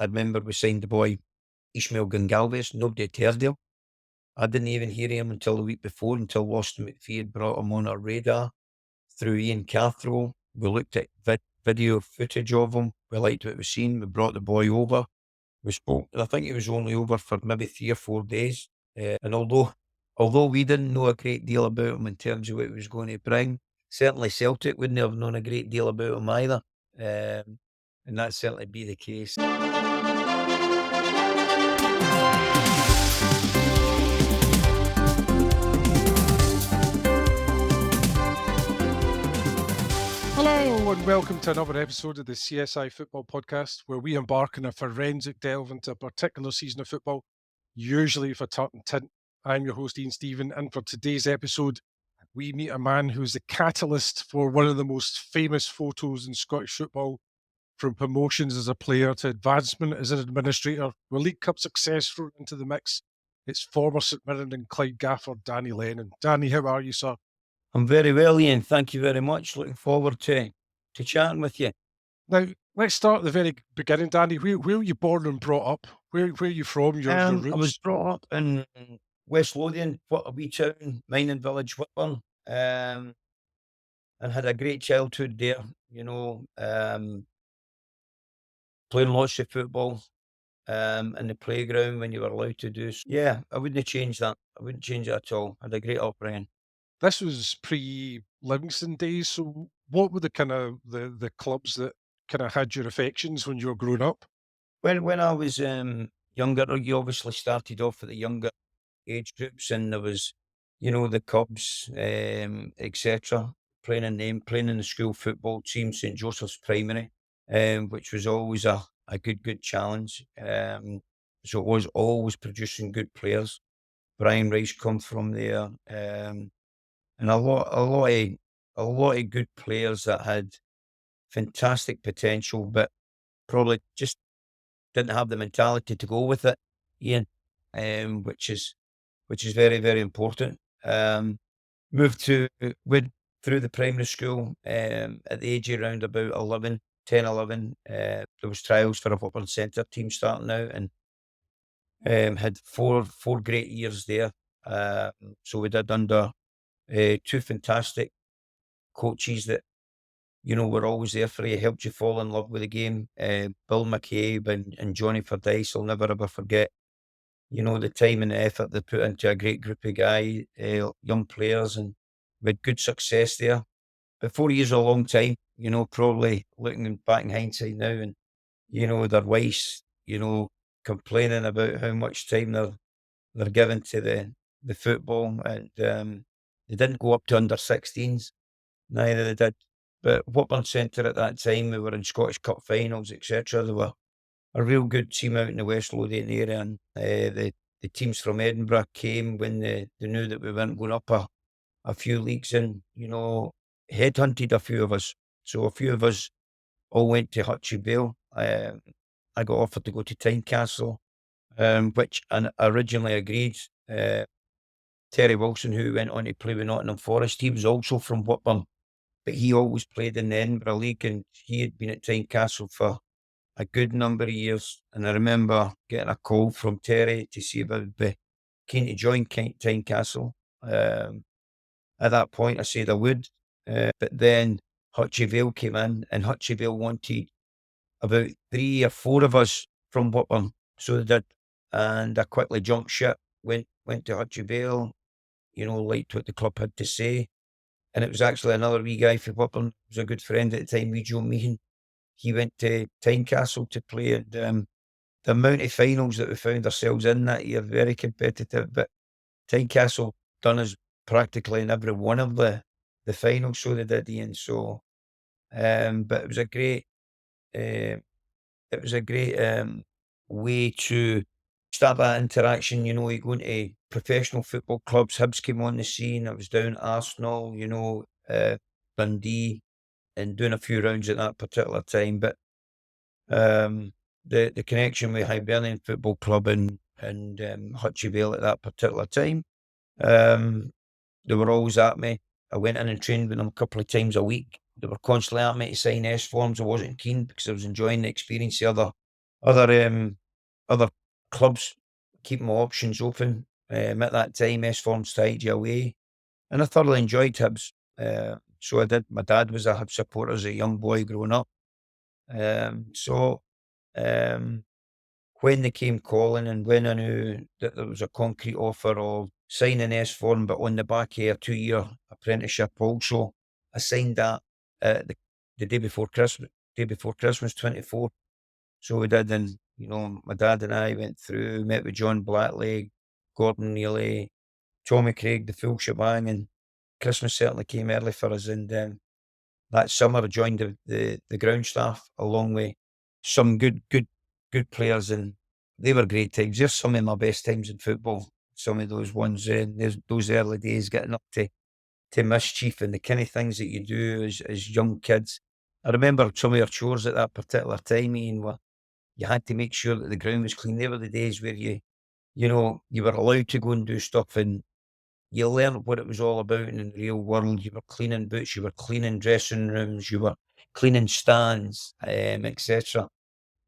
I remember we signed the boy Ishmael Gongalves. Nobody had heard of him. I didn't even hear him until the week before, until Austin McPhee had brought him on our radar through Ian Cathro. We looked at video footage of him. We liked what we seen. We brought the boy over. We spoke, and I think he was only over for maybe 3 or 4 days. And although we didn't know a great deal about him in terms of what he was going to bring, certainly Celtic wouldn't have known a great deal about him either. And that certainly be the case. Hello and welcome to another episode of the CSI Football Podcast, where we embark on a forensic delve into a particular season of football, usually for Tartan Tint. I'm your host Ian Stephen, and for today's episode, we meet a man who's the catalyst for one of the most famous photos in Scottish football, from promotions as a player to advancement as an administrator, with League Cup success thrown into the mix. It's former St Mirren and Clyde gaffer Danny Lennon. Danny, how are you, sir? I'm very well, Ian. Thank you very much. Looking forward to chatting with you. Now, let's start at the very beginning, Danny. Where were you born and brought up? Where are you from? Your roots? I was brought up in West Lothian, a wee town, mining village, Whitburn, and had a great childhood there. Playing lots of football in the playground when you were allowed to do so. Yeah, I wouldn't change that. I wouldn't change it at all. I had a great upbringing. This was pre-Livingston days, so what were the kind of the clubs that kind of had your affections when you were growing up? When I was younger, you obviously started off at the younger age groups, and there was, the Cubs, etc. Playing in the school football team, St Joseph's Primary, which was always a good challenge. So it was always producing good players. Brian Rice come from there, and a lot of good players that had fantastic potential, but probably just didn't have the mentality to go with it, Ian, which is very, very important. Went through the primary school at the age of around about 10, 11. There was trials for a Whitburn Centre team starting out, and had four great years there. So we did under two fantastic coaches that, were always there for you, helped you fall in love with the game. Bill McCabe and Johnny Fordyce, I'll never ever forget, the time and the effort they put into a great group of young players, and we had good success there. But 4 years is a long time, probably looking back in hindsight now, and, their wives, complaining about how much time they're giving to the football, and they didn't go up to under 16s, neither they did. But Whitburn Centre at that time, we were in Scottish Cup finals, etc. They were a real good team out in the West Lothian area, and the teams from Edinburgh came when they knew that we weren't going up a few leagues, and, headhunted a few of us. So a few of us all went to Hutchie Vale. I got offered to go to Tynecastle, which I originally agreed. Terry Wilson, who went on to play with Nottingham Forest, he was also from Whitburn, but he always played in the Edinburgh League, and he had been at Tynecastle for a good number of years. And I remember getting a call from Terry to see if I would be keen to join Tynecastle. At that point, I said I would, but then Hutchie Vale came in, and Hutchie Vale wanted about 3 or 4 of us from Whitburn, so they did. And I quickly jumped ship, went to Hutchie Vale, liked what the club had to say. And it was actually another wee guy from Whitburn, who was a good friend at the time, Joe Meehan. He went to Tynecastle to play, and the amount of finals that we found ourselves in that year, very competitive, but Tynecastle done us practically in every one of the finals, so they did, Ian. So, but it was a great way to start that interaction. You go into professional football clubs. Hibs came on the scene. I was down at Arsenal, Dundee, and doing a few rounds at that particular time. But the connection with Hibernian Football Club and Hutchie Vale at that particular time, they were always at me. I went in and trained with them a couple of times a week. They were constantly at me to sign S forms. I wasn't keen because I was enjoying the experience the other other clubs, keep my options open. At that time, S-Form Stage away, and I thoroughly enjoyed Hibs. So I did. My dad was a Hibs supporter as a young boy growing up. So um, when they came calling and when I knew that there was a concrete offer of signing S-Form, but on the back of a 2-year apprenticeship also, I signed that the day before Christmas 24. So we did, and my dad and I went through, met with John Blackley, Gordon Neely, Tommy Craig, the full shebang, and Christmas certainly came early for us. And that summer, I joined the ground staff along with some good players, and they were great times. They're some of my best times in football. Some of those ones, those early days, getting up to mischief and the kind of things that you do as young kids. I remember some of your chores at that particular time, Ian, were you had to make sure that the ground was clean. They were the days where you were allowed to go and do stuff, and you learned what it was all about in the real world. You were cleaning boots, you were cleaning dressing rooms, you were cleaning stands, etc.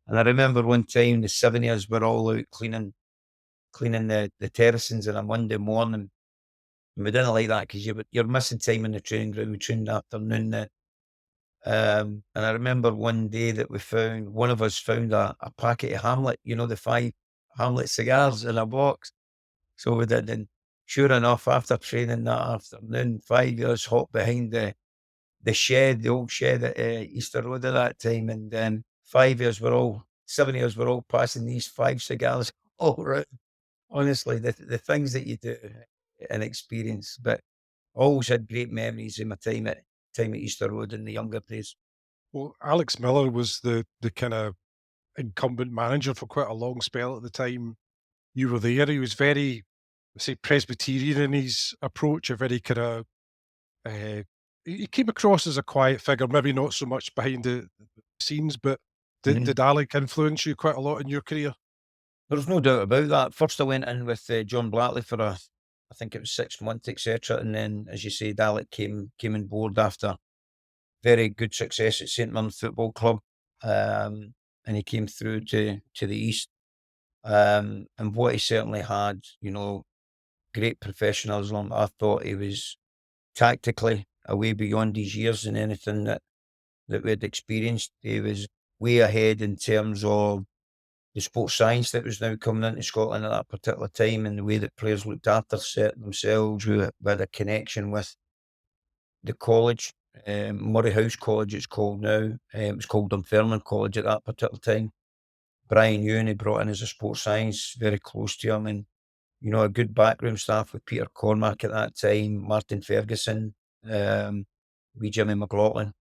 And I remember one time the 70s were all out cleaning the terracings on a Monday morning. And we didn't like that because you're missing time in the training ground. We trained in the afternoon then. And I remember one day that one of us found a packet of Hamlet, the 5 Hamlet cigars in a box. So we did, and sure enough, after training that afternoon, 5 years hot behind the old shed at Easter Road at that time, and 7 years we're all passing these 5 cigars all around. Honestly, the things that you do and experience, but always had great memories of my time at Easter Road in the younger days. Well, Alex Miller was the kind of incumbent manager for quite a long spell at the time you were there. He was very, say, Presbyterian in his approach, a very kind of, he came across as a quiet figure, maybe not so much behind the scenes, but Mhm. did Alec influence you quite a lot in your career? There's no doubt about that. First, I went in with John Blackley for I think it was 6 months, etc. And then, as you say, Alec came on board after very good success at St Mirren Football Club, and he came through to the east. And what he certainly had, great professionalism. I thought he was tactically a way beyond his years and anything that we'd experienced. He was way ahead in terms of the sports science that was now coming into Scotland at that particular time, and the way that players looked after themselves. We had a connection with the college, Murray House College it's called now. It was called Dunfermline College at that particular time. Brian Ewan he brought in as a sports science, very close to him, and a good backroom staff with Peter Cormack at that time, Martin Ferguson, wee Jimmy McLaughlin,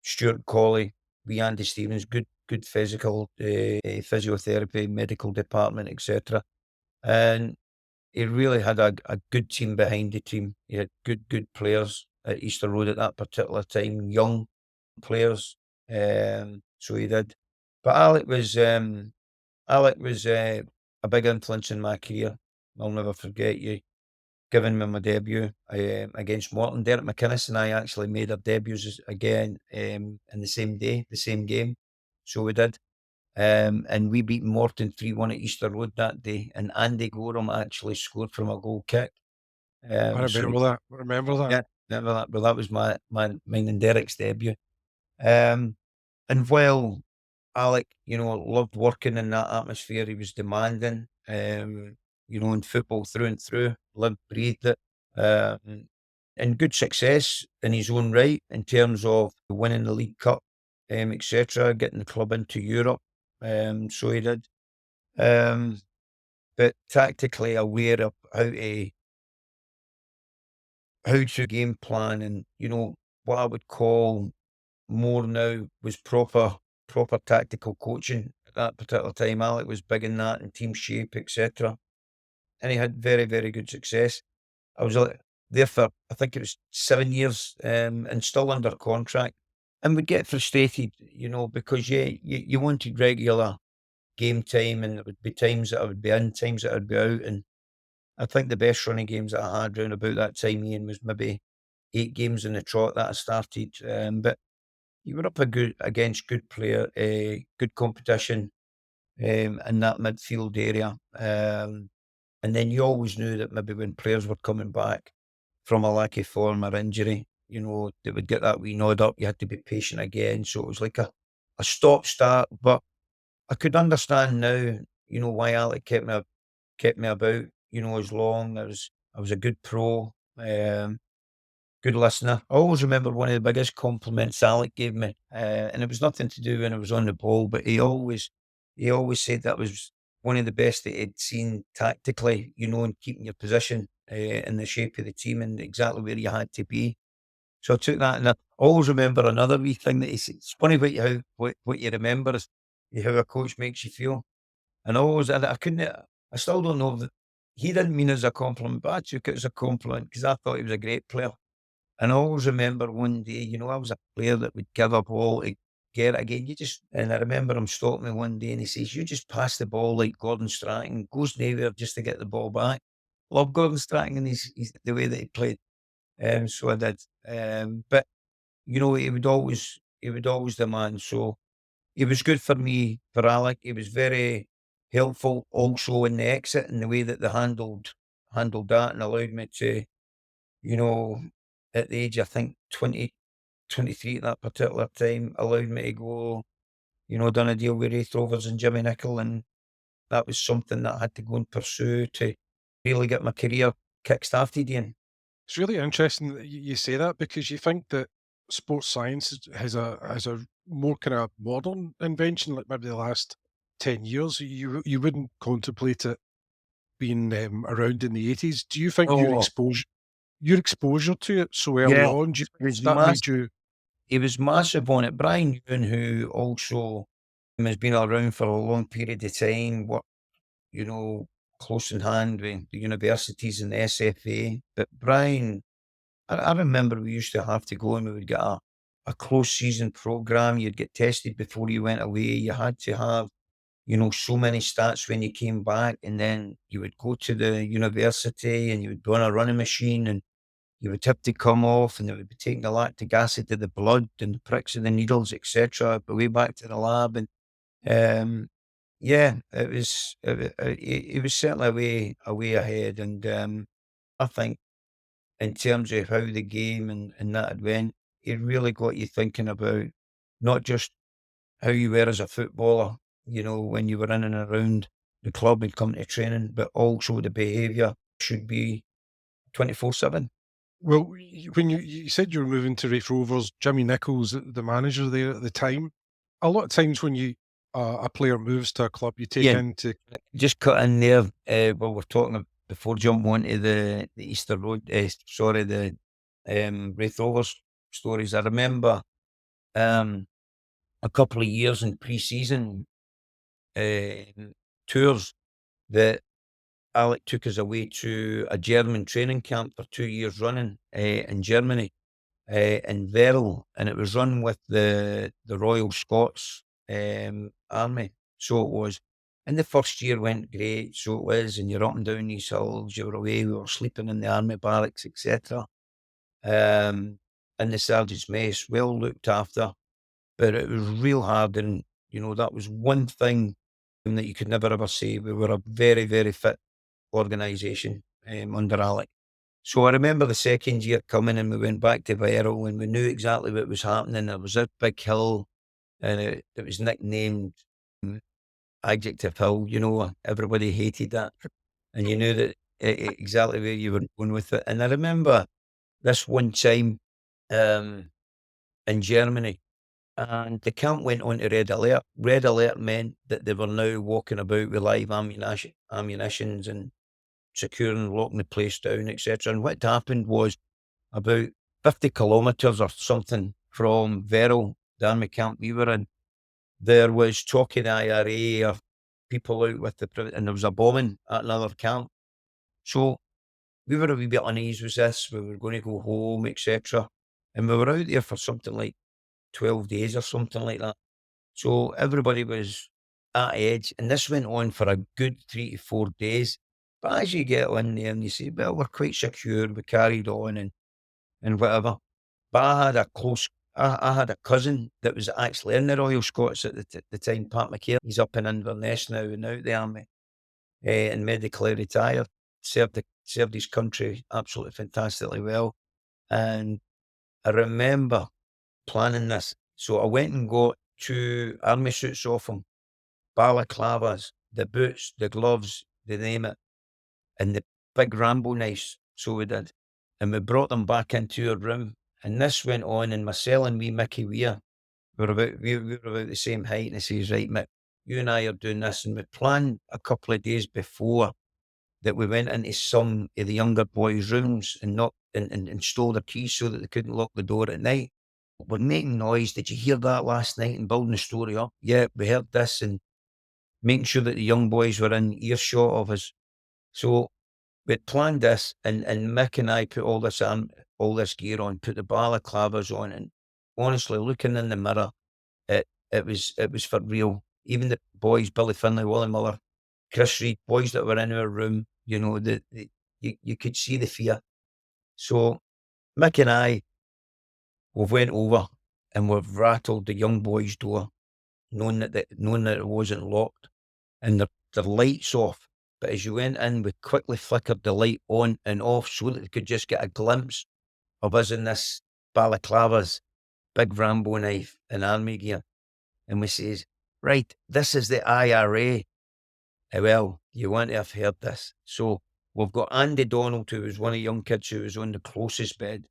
Stuart Colley, wee Andy Stevens, good physical, physiotherapy, medical department, etc. And he really had a good team behind the team. He had good players at Easter Road at that particular time, young players. So he did. But Alec was a big influence in my career. I'll never forget you giving me my debut against Morton. Derek McInnes and I actually made our debuts again in the same day, the same game. So we did. And we beat Morton 3-1 at Easter Road that day. And Andy Gorham actually scored from a goal kick. I So remember that. I remember that. yeah, remember that. Well, that was mine and Derek's debut. Um, and while Alec, loved working in that atmosphere, he was demanding, in football through and through, lived, breathed it, and good success in his own right in terms of winning the League Cup, etc., getting the club into Europe. So he did. Um, but tactically aware of how to game plan, and what I would call more now was proper tactical coaching at that particular time. Alec was big in that and team shape, etc. And he had very, very good success. I was there for I think it was 7 years, and still under contract. And would get frustrated, because you wanted regular game time, and there would be times that I would be in, times that I'd be out. And I think the best running games that I had round about that time, Ian, was maybe 8 games in the trot that I started. But you were up against good player, good competition, in that midfield area. And then you always knew that maybe when players were coming back from a lack of form or injury, they would get that wee nod up. You had to be patient again. So it was like a stop-start. But I could understand now, why Alec kept me about, as long as I was a good pro, good listener. I always remember one of the biggest compliments Alec gave me, and it was nothing to do when I was on the ball, but he always said that was one of the best that he'd seen tactically, in keeping your position, in the shape of the team and exactly where you had to be. So I took that, and I always remember another wee thing that he said. It's funny what you remember is how a coach makes you feel. And I couldn't, I still don't know that he didn't mean it as a compliment, but I took it as a compliment because I thought he was a great player. And I always remember one day, I was a player that would give a ball to get it again. And I remember him stopping me one day and he says, "You just pass the ball like Gordon Strachan, goes nowhere just to get the ball back." Love Gordon Strachan and he's the way that he played. So I did. But he would always demand. So it was good for me, for Alec. He was very helpful also in the exit and the way that they handled that and allowed me to, you know, at the age, I think 20, 23 at that particular time, allowed me to go, done a deal with Wraith Rovers and Jimmy Nicholl. And that was something that I had to go and pursue to really get my career kick-started in. It's really interesting that you say that, because you think that sports science has a more kind of modern invention, like maybe the last 10 years. You wouldn't contemplate it being around in the 80s. Do you think Oh, your exposure to it so early yeah. on, do you It think was that massive. made you? He was massive on it. Brian Ewan, who also has been around for a long period of time, worked, you know, close in hand with the universities and the SFA. But Brian, I remember we used to have to go and we would get a close season program. You'd get tested before you went away. You had to have, so many stats when you came back. And then you would go to the university and you would go on a running machine and you would have to come off and they would be taking the lactic acid to the blood and the pricks of the needles, etc. But way back to the lab. And um, yeah, it was certainly a way ahead. And I think in terms of how the game and that had went, it really got you thinking about not just how you were as a footballer, when you were in and around the club and coming to training, but also the behaviour should be 24/7. Well, when you said you were moving to Wraith Rovers, Jimmy Nicholl's the manager there at the time. A lot of times when a player moves to a club, you take Yeah, into. just cut in there. While we're talking before jumping on to the Easter Road, sorry, the Wraith Rovers stories. I remember um, a couple of years in pre-season tours that Alec took us away to a German training camp for 2 years running in Germany, in Verl, and it was run with the Royal Scots Army. So it was. And the first year went great, so it was, and you're up and down these hills, you were away, we were sleeping in the army barracks, etc. In the sergeant's mess, well looked after, but it was real hard, and that was one thing that you could never ever say. We were a very, very fit organisation under Alec. So I remember the second year coming and we went back to Viral and we knew exactly what was happening. There was a big hill and it was nicknamed mm, Adjective Hill. Everybody hated that. And you knew that exactly where you were going with it. And I remember this one time um, in Germany and the camp went on to red alert. Red alert meant that they were now walking about with live ammunitions and securing, locking the place down, etc. And what happened was about 50 kilometres or something from Veril, the army camp we were in, there was talk of the IRA or people out with and there was a bombing at another camp. So we were a wee bit uneasy with this. We were going to go home, etc. And we were out there for something like 12 days or something like that. So everybody was at edge, and this went on for a good 3 to 4 days. But as you get in there and you say, well, we're quite secure, we carried on and whatever. But I had I had a cousin that was actually in the Royal Scots at the time, Pat McCare. He's up in Inverness now and out the army, and medically retired. Served his country absolutely fantastically well. And I remember planning this. So I went and got 2 army suits off him, balaclavas, the boots, the gloves, they name it, and the big Rambo knives. So we did. And we brought them back into our room. And this went on, and myself and wee Mickey Weir we were about the same height. And he says, right, Mick, you and I are doing this. And we planned a couple of days before that we went into some of the younger boys' rooms and and stole their keys so that they couldn't lock the door at night. We're making noise. Did you hear that last night? And building the story up. Yeah, we heard this, and making sure that the young boys were in earshot of us. So we'd planned this, and Mick and I put all this gear on, put the balaclavas on, and honestly, looking in the mirror, it was for real. Even the boys, Billy Finlay, Wally Miller, Chris Reid, boys that were in our room, you know, you could see the fear. So Mick and I, we've went over and we've rattled the young boy's door, knowing that it wasn't locked, and the lights off. But as you went in, we quickly flickered the light on and off so that they could just get a glimpse of us in this balaclavas, big Rambo knife, and army gear. And we says, right, this is the IRA. Well, you want to have heard this. So we've got Andy Donald, who was one of the young kids who was on the closest bed.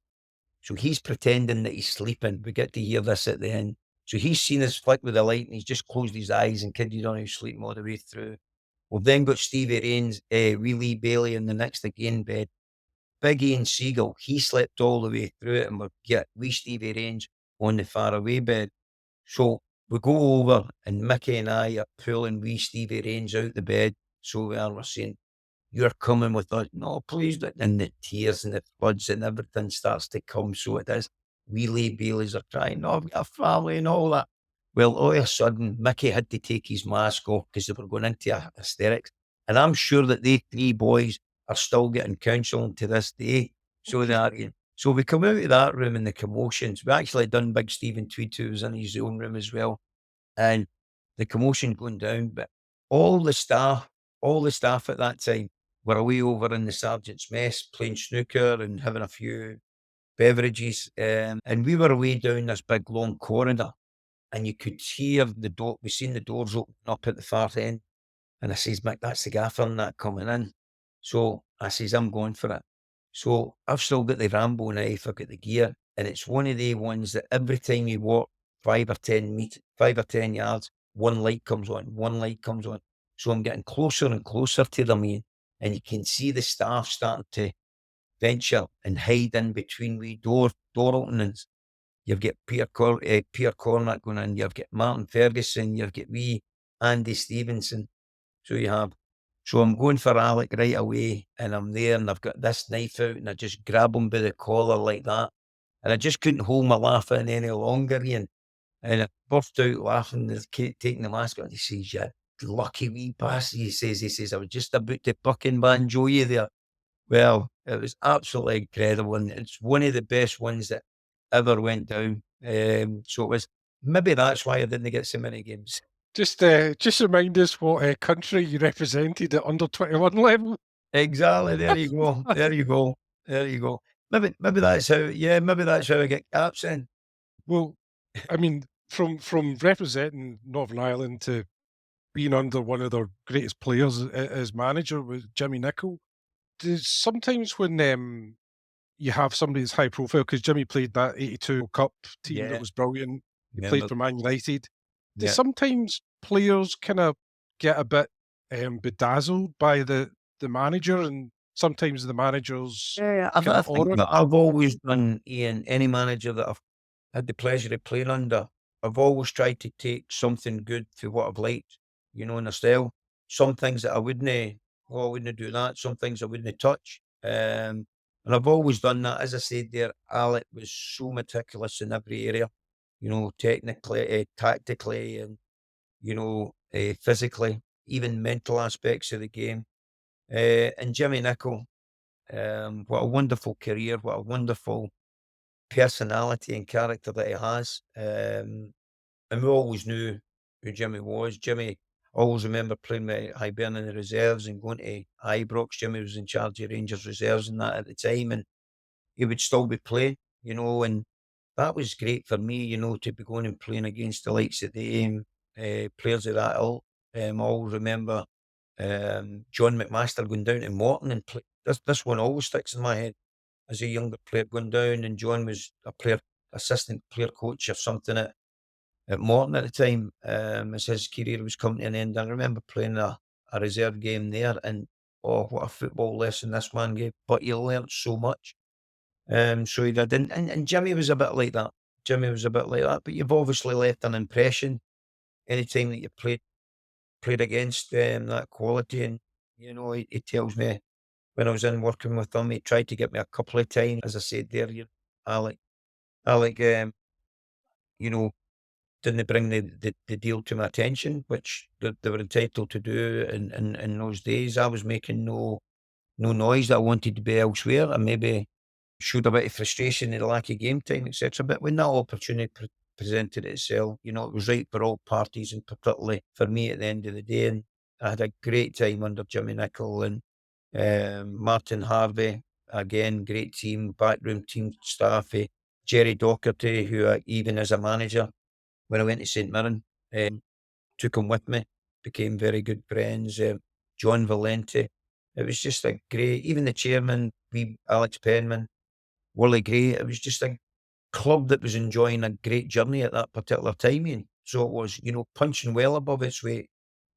So he's pretending that he's sleeping. We get to hear this at the end. So he's seen us flick with the light, and he's just closed his eyes and kidded on, he's sleeping all the way through. We've then got Stevie Rains, wee Lee Bailey in the next again bed. Big Ian Seagull, he slept all the way through it, and we've got wee Stevie Rains on the far away bed. So we go over, and Mickey and I are pulling wee Stevie Rains out the bed. So we're saying, you're coming with us. No, please. And the tears and the floods and everything starts to come. So it is. Wee Lee Baileys are crying, no, I've got a family and all that. Well, all of a sudden, Mickey had to take his mask off because they were going into hysterics. And I'm sure that they 3 boys are still getting counselling to this day. So they are. So we come out of that room in the commotions. We actually done Big Stephen Tweed, who was in his own room as well. And the commotion going down. But all the staff at that time were away over in the sergeant's mess playing snooker and having a few beverages. And we were away down this big long corridor, and you could hear the door. We seen the doors open up at the far end. And I says, Mick, that's the gaffer and that coming in. So I says, I'm going for it. So I've still got the Rambo knife, I've got the gear, and it's one of the ones that every time you walk 5 or 10 yards, one light comes on. So I'm getting closer and closer to them, Ian, and you can see the staff starting to venture and hide in between wee door openings. You've got Peter Cormack going in, you've got Martin Ferguson, you've got wee Andy Stevenson. So you have. So I'm going for Alec right away, and I'm there, and I've got this knife out, and I just grab him by the collar like that. And I just couldn't hold my laugh in any longer, Ian. And I burst out laughing, taking the mask off. And he says, you lucky wee bastard. He says, I was just about to buck and banjo you there. Well, it was absolutely incredible, and it's one of the best ones that ever went down. So it was, maybe that's why I didn't get so many games. Just remind us what country you represented at under 21 level. Exactly. There you go. There you go. There you go. Maybe that's how. Yeah, maybe that's how I get caps in. Well, I mean, from representing Northern Ireland to being under one of their greatest players as manager with Jimmy Nicholl, sometimes when you have somebody that's high profile, because Jimmy played that 82 World Cup team that was brilliant. He played for Man United. Sometimes players kind of get a bit bedazzled by the manager, and sometimes the managers. I think that I've always done, Ian, any manager that I've had the pleasure of playing under, I've always tried to take something good for what I've liked, in their style. Some things that I wouldn't do that. Some things I wouldn't touch. And I've always done that. As I said there, Alec was so meticulous in every area, technically, tactically, and, physically, even mental aspects of the game. And Jimmy Nicholl, what a wonderful career, what a wonderful personality and character that he has. And we always knew who Jimmy was. Jimmy, I always remember playing with Hibernian in the reserves and going to Ibrox. Jimmy was in charge of Rangers reserves and that at the time, and he would still be playing, and that was great for me, to be going and playing against the likes of the players of that ilk. I always remember John McMaster going down to Morton and play. This one always sticks in my head as a younger player going down, and John was a player assistant player coach or something at Morton at the time, as his career was coming to an end. I remember playing a reserve game there, and oh, what a football lesson this man gave! But you learnt so much. So he did, and Jimmy was a bit like that. Jimmy was a bit like that, but you've obviously left an impression anytime that you played against that quality. And he tells me when I was in working with him, he tried to get me a couple of times. As I said there, Alec, Alec, you know, didn't bring the deal to my attention, which they were entitled to do in those days. I was making no noise that I wanted to be elsewhere, and maybe showed a bit of frustration in the lack of game time, etc. But when that opportunity presented itself, it was right for all parties, and particularly for me at the end of the day. And I had a great time under Jimmy Nicholl and Martin Harvey. Again, great team, backroom team staff. Jerry Docherty, who even as a manager, when I went to St Mirren, took him with me, became very good friends. John Valenti. It was just a great, even the chairman, Alex Penman, Willie Gray. It was just a club that was enjoying a great journey at that particular time. And so it was, punching well above its weight,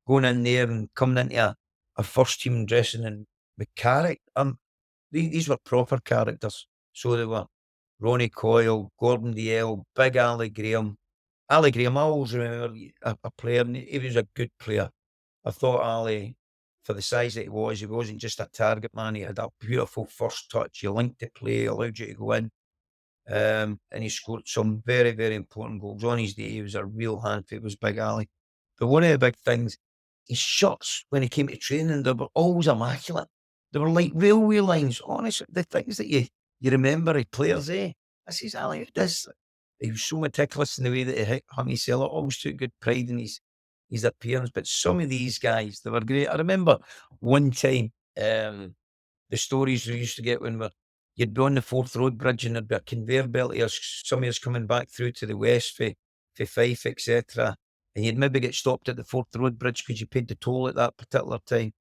going in there and coming into a first team dressing and with character. These were proper characters. So they were Ronnie Coyle, Gordon Dalziel, Big Ali Graham. Ali Graham, I always remember a player, and he was a good player. I thought Ali, for the size that he wasn't just a target man. He had that beautiful first touch. He linked the play, allowed you to go in. And he scored some very, very important goals. On his day, he was a real handful. It was Big Ali. But one of the big things, his shots when he came to training, they were always immaculate. They were like railway lines. Honestly, the things that you remember of players, eh? I says, Ali, who does? He was so meticulous in the way that he hit Honey Seller. Always took good pride in his appearance. But some of these guys, they were great. I remember one time, the stories we used to get when you'd be on the Forth Road Bridge and there'd be a conveyor belt of somebody was coming back through to the west for Fife, etc. And you'd maybe get stopped at the Forth Road Bridge because you paid the toll at that particular time.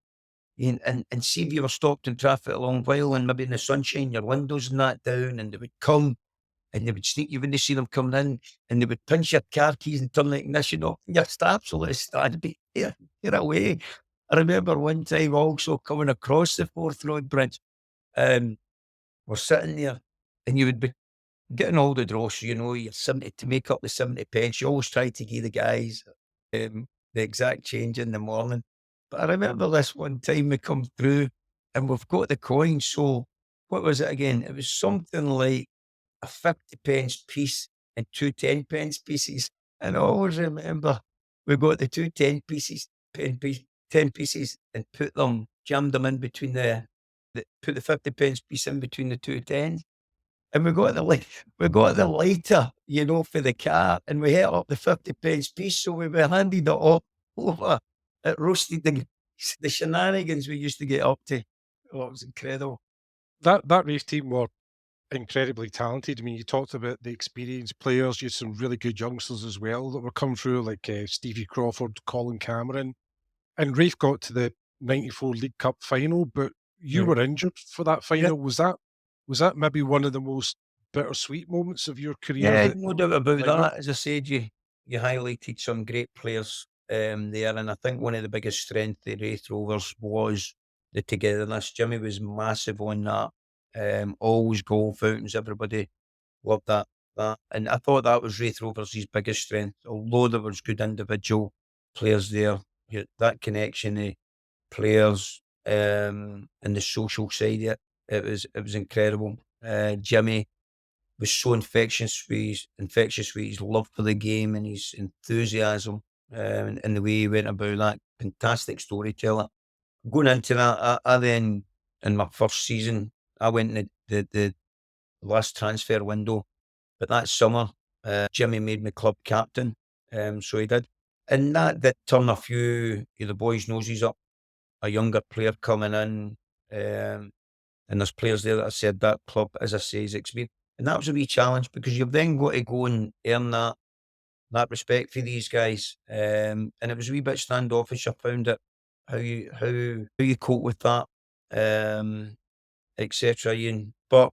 And see if you were stopped in traffic a long while and maybe in the sunshine, your windows and that down, and they would come and they would sneak, you wouldn't see them coming in, and they would pinch your car keys and turn the ignition off. And you're just absolutely standing here, get away. I remember one time also coming across the Forth Road Bridge. We're sitting there, and you would be getting all the dross, your 70 to make up the 70 pence. You always try to give the guys the exact change in the morning. But I remember this one time we come through and we've got the coin. So what was it again? It was something like a 50 pence piece and two 10 pence pieces. And I always remember we got the two 10 pieces, 10 pieces, and jammed them in between put the 50 pence piece in between the two tens. And we got the lighter, for the car, and we hit up the 50 pence piece. So we were handing it off over. It roasted the shenanigans we used to get up to. Oh, it was incredible. That race team were incredibly talented. I mean, you talked about the experienced players. You had some really good youngsters as well that were coming through, like Stevie Crawford, Colin Cameron. And Rafe got to the 94 League Cup final, but you were injured for that final. Yeah. Was that maybe one of the most bittersweet moments of your career? Yeah, no doubt about that. As I said, you highlighted some great players there, and I think one of the biggest strengths of Wraith Rovers was the togetherness. Jimmy was massive on that. Always goal fountains, everybody loved that. And I thought that was Wraith Rovers' biggest strength. Although there was good individual players there, that connection of players and the social side of it was incredible. Jimmy was so infectious with his love for the game and his enthusiasm and the way he went about that. Fantastic storyteller. Going into that, I then, in my first season, I went in the last transfer window But that summer, Jimmy made me club captain, so he did. And that did turn a few of the boys' noses up. A younger player coming in, and there's players there that I said that club, as I say, is experience. And that was a wee challenge because you've then got to go and earn that respect for these guys. And it was a wee bit standoffish. I found it how you cope with that, etc. Ian. But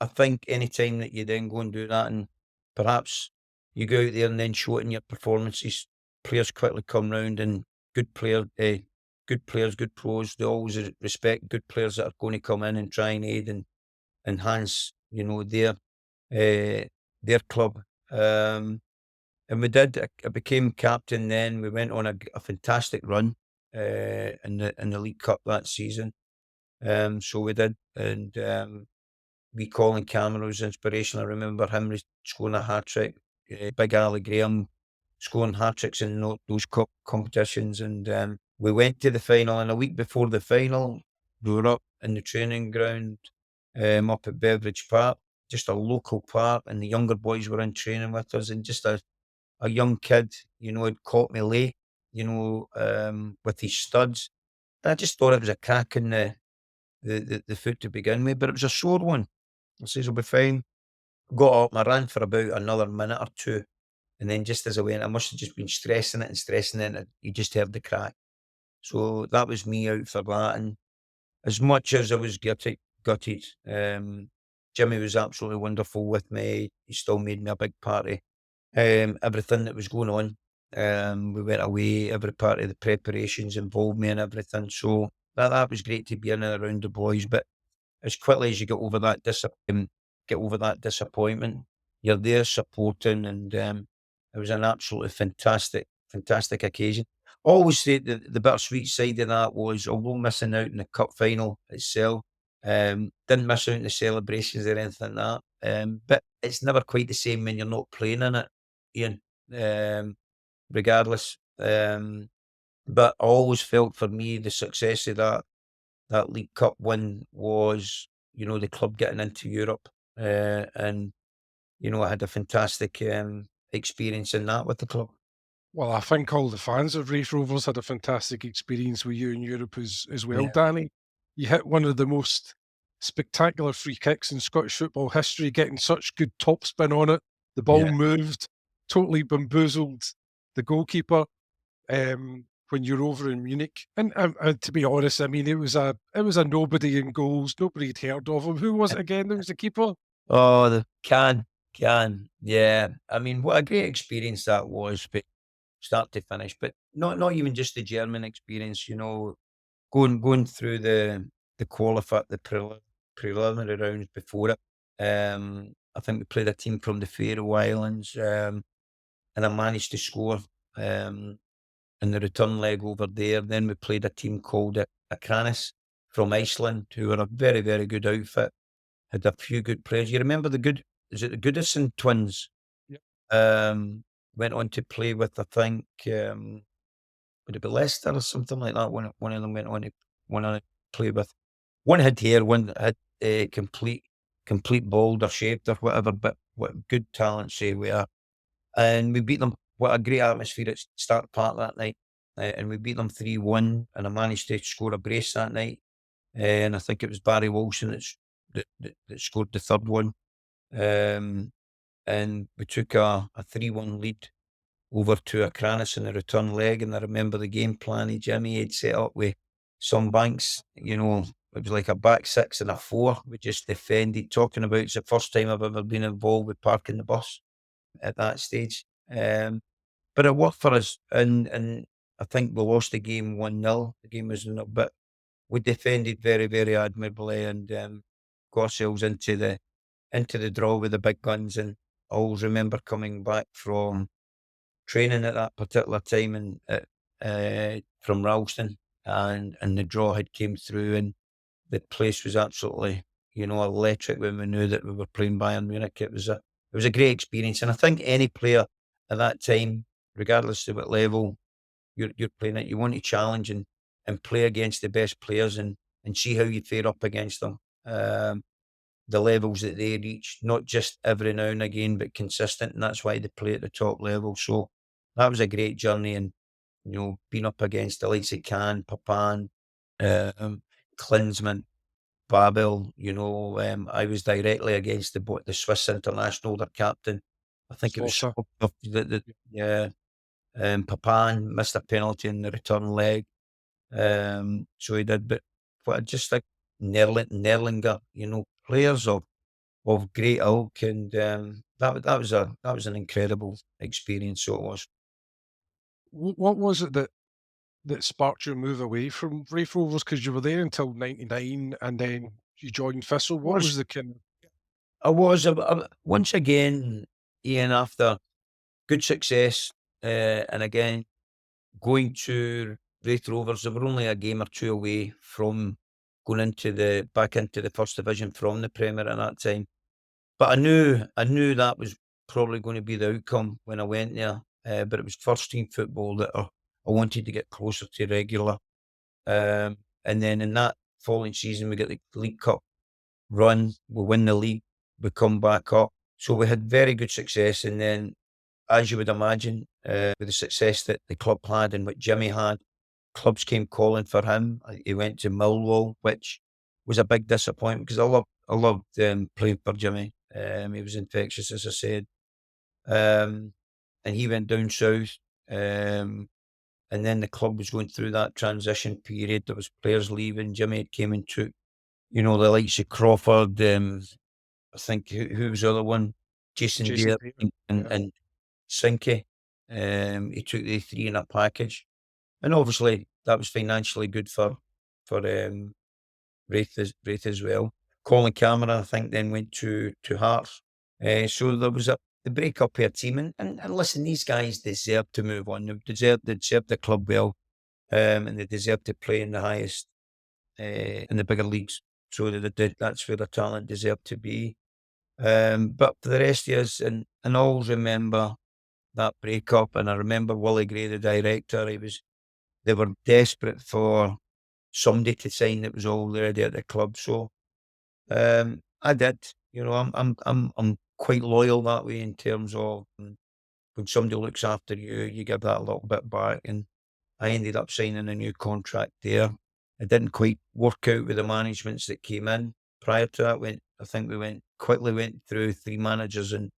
I think any time that you then go and do that, and perhaps you go out there and then show it in your performances, players quickly come round, and good players, good pros, they always respect good players that are going to come in and try and aid and enhance, their club. And we did. I became captain then. We went on a fantastic run in the League Cup that season. So we did, and wee Colin Cameron was inspiration. I remember him scoring a hat trick. Big Ali Graham scoring hat tricks in those cup competitions, and we went to the final. And a week before the final, we were up in the training ground, up at Beveridge Park, just a local park, and the younger boys were in training with us, and just a young kid, had caught me late, with his studs. And I just thought it was a crack in the foot to begin with, but it was a sore one. I says, I'll be fine. Got up and I ran for about another minute or two. And then just as I went, I must have just been stressing it, and you just heard the crack. So that was me out for that. And as much as I was gutted, Jimmy was absolutely wonderful with me. He still made me a big party. Everything that was going on. We went away, every part of the preparations involved me and everything. So that was great to be in and around the boys. But as quickly as you get over that disappointment, you're there supporting, and it was an absolutely fantastic occasion. Always say the bittersweet side of that was, although missing out in the cup final itself, didn't miss out in the celebrations or anything like that. But it's never quite the same when you're not playing in it, Ian. Regardless, but I always felt for me the success of that League Cup win was, the club getting into Europe, and I had a fantastic experience in that with the club. Well, I think all the fans of Raith Rovers had a fantastic experience with you in Europe as well, Yeah, Danny. You hit one of the most spectacular free kicks in Scottish football history, getting such good topspin on it. The ball yeah. moved, totally bamboozled the goalkeeper when you're over in Munich. And to be honest, I mean, it was a nobody in goals. Nobody had heard of him. Who was it again? There was the keeper. Oh, the can, yeah. I mean, what a great experience that was, but start to finish. But not even just the German experience. Going through the preliminary rounds before it. I think we played a team from the Faroe Islands, and I managed to score in the return leg over there. Then we played a team called Akranes from Iceland, who were a very, very good outfit. Had a few good players. You remember is it the Goodison twins? Yep. Went on to play with, I think, would it be Leicester or something like that? One of them went on to play with. One had hair, one had complete bald or shaved or whatever, but what good talents they were. And we beat them. What a great atmosphere at Start Park that night. And we beat them 3-1, and I managed to score a brace that night. And I think it was Barry Wilson that scored the third one. And we took a 3-1 lead over to Akranis in the return leg. And I remember the game plan Jimmy had set up with some banks, it was like a back six and a four. We just defended, talking about it's the first time I've ever been involved with parking the bus at that stage. But it worked for us. And I think we lost the game 1-0. The game was in a bit. We defended very, very admirably, and got ourselves into the draw with the big guns. And I always remember coming back from training at that particular time and from Ralston, and the draw had came through, and the place was absolutely electric when we knew that we were playing Bayern Munich. It was a great experience, and I think any player at that time, regardless of what level you're playing at, you want to challenge and play against the best players and see how you fare up against them. the levels that they reached, not just every now and again, but consistent, and that's why they play at the top level. So that was a great journey, and being up against the likes of Can, Papan, Klinsmann, Babel. I was directly against the Swiss international, their captain. I think it was Slaughter. yeah. Papan missed a penalty in the return leg. So he did, but just like Nerlinger, players of great ilk, and that was an incredible experience. So it was. What was it that sparked your move away from Raith Rovers? Because you were there until '99, and then you joined Thistle. What Was was the kind of I was once again, Ian, after good success, and again going to Raith Rovers. They were only a game or two away from going back into the first division from the Premier at that time. But I knew that was probably going to be the outcome when I went there. But it was first team football that I wanted to get closer to regular. And then in that following season, we get the League Cup run. We win the league. We come back up. So we had very good success. And then, as you would imagine, with the success that the club had and what Jimmy had, clubs came calling for him. He went to Millwall, which was a big disappointment because I loved playing for Jimmy. He was infectious, as I said. And he went down south. And then the club was going through that transition period. There was players leaving. Jimmy came and took, the likes of Crawford. I think who was the other one? Jason Jason Deere Taylor? and, Yeah. and Sinke. He took the three in a package. And obviously that was financially good for Wraith as well. Colin Cameron, I think, then went to Hearts. So there was the breakup of a team, and listen, these guys deserve to move on. They deserve the club well, and they deserve to play in the highest, in the bigger leagues. So that's where the talent deserved to be. But for the rest of us, and I always remember that breakup, and I remember Willie Gray, the director. They were desperate for somebody to sign that was already at the club. So I did. I'm quite loyal that way in terms of when somebody looks after you, you give that a little bit back. And I ended up signing a new contract there. It didn't quite work out with the managements that came in. Prior to that, I think we went through three managers in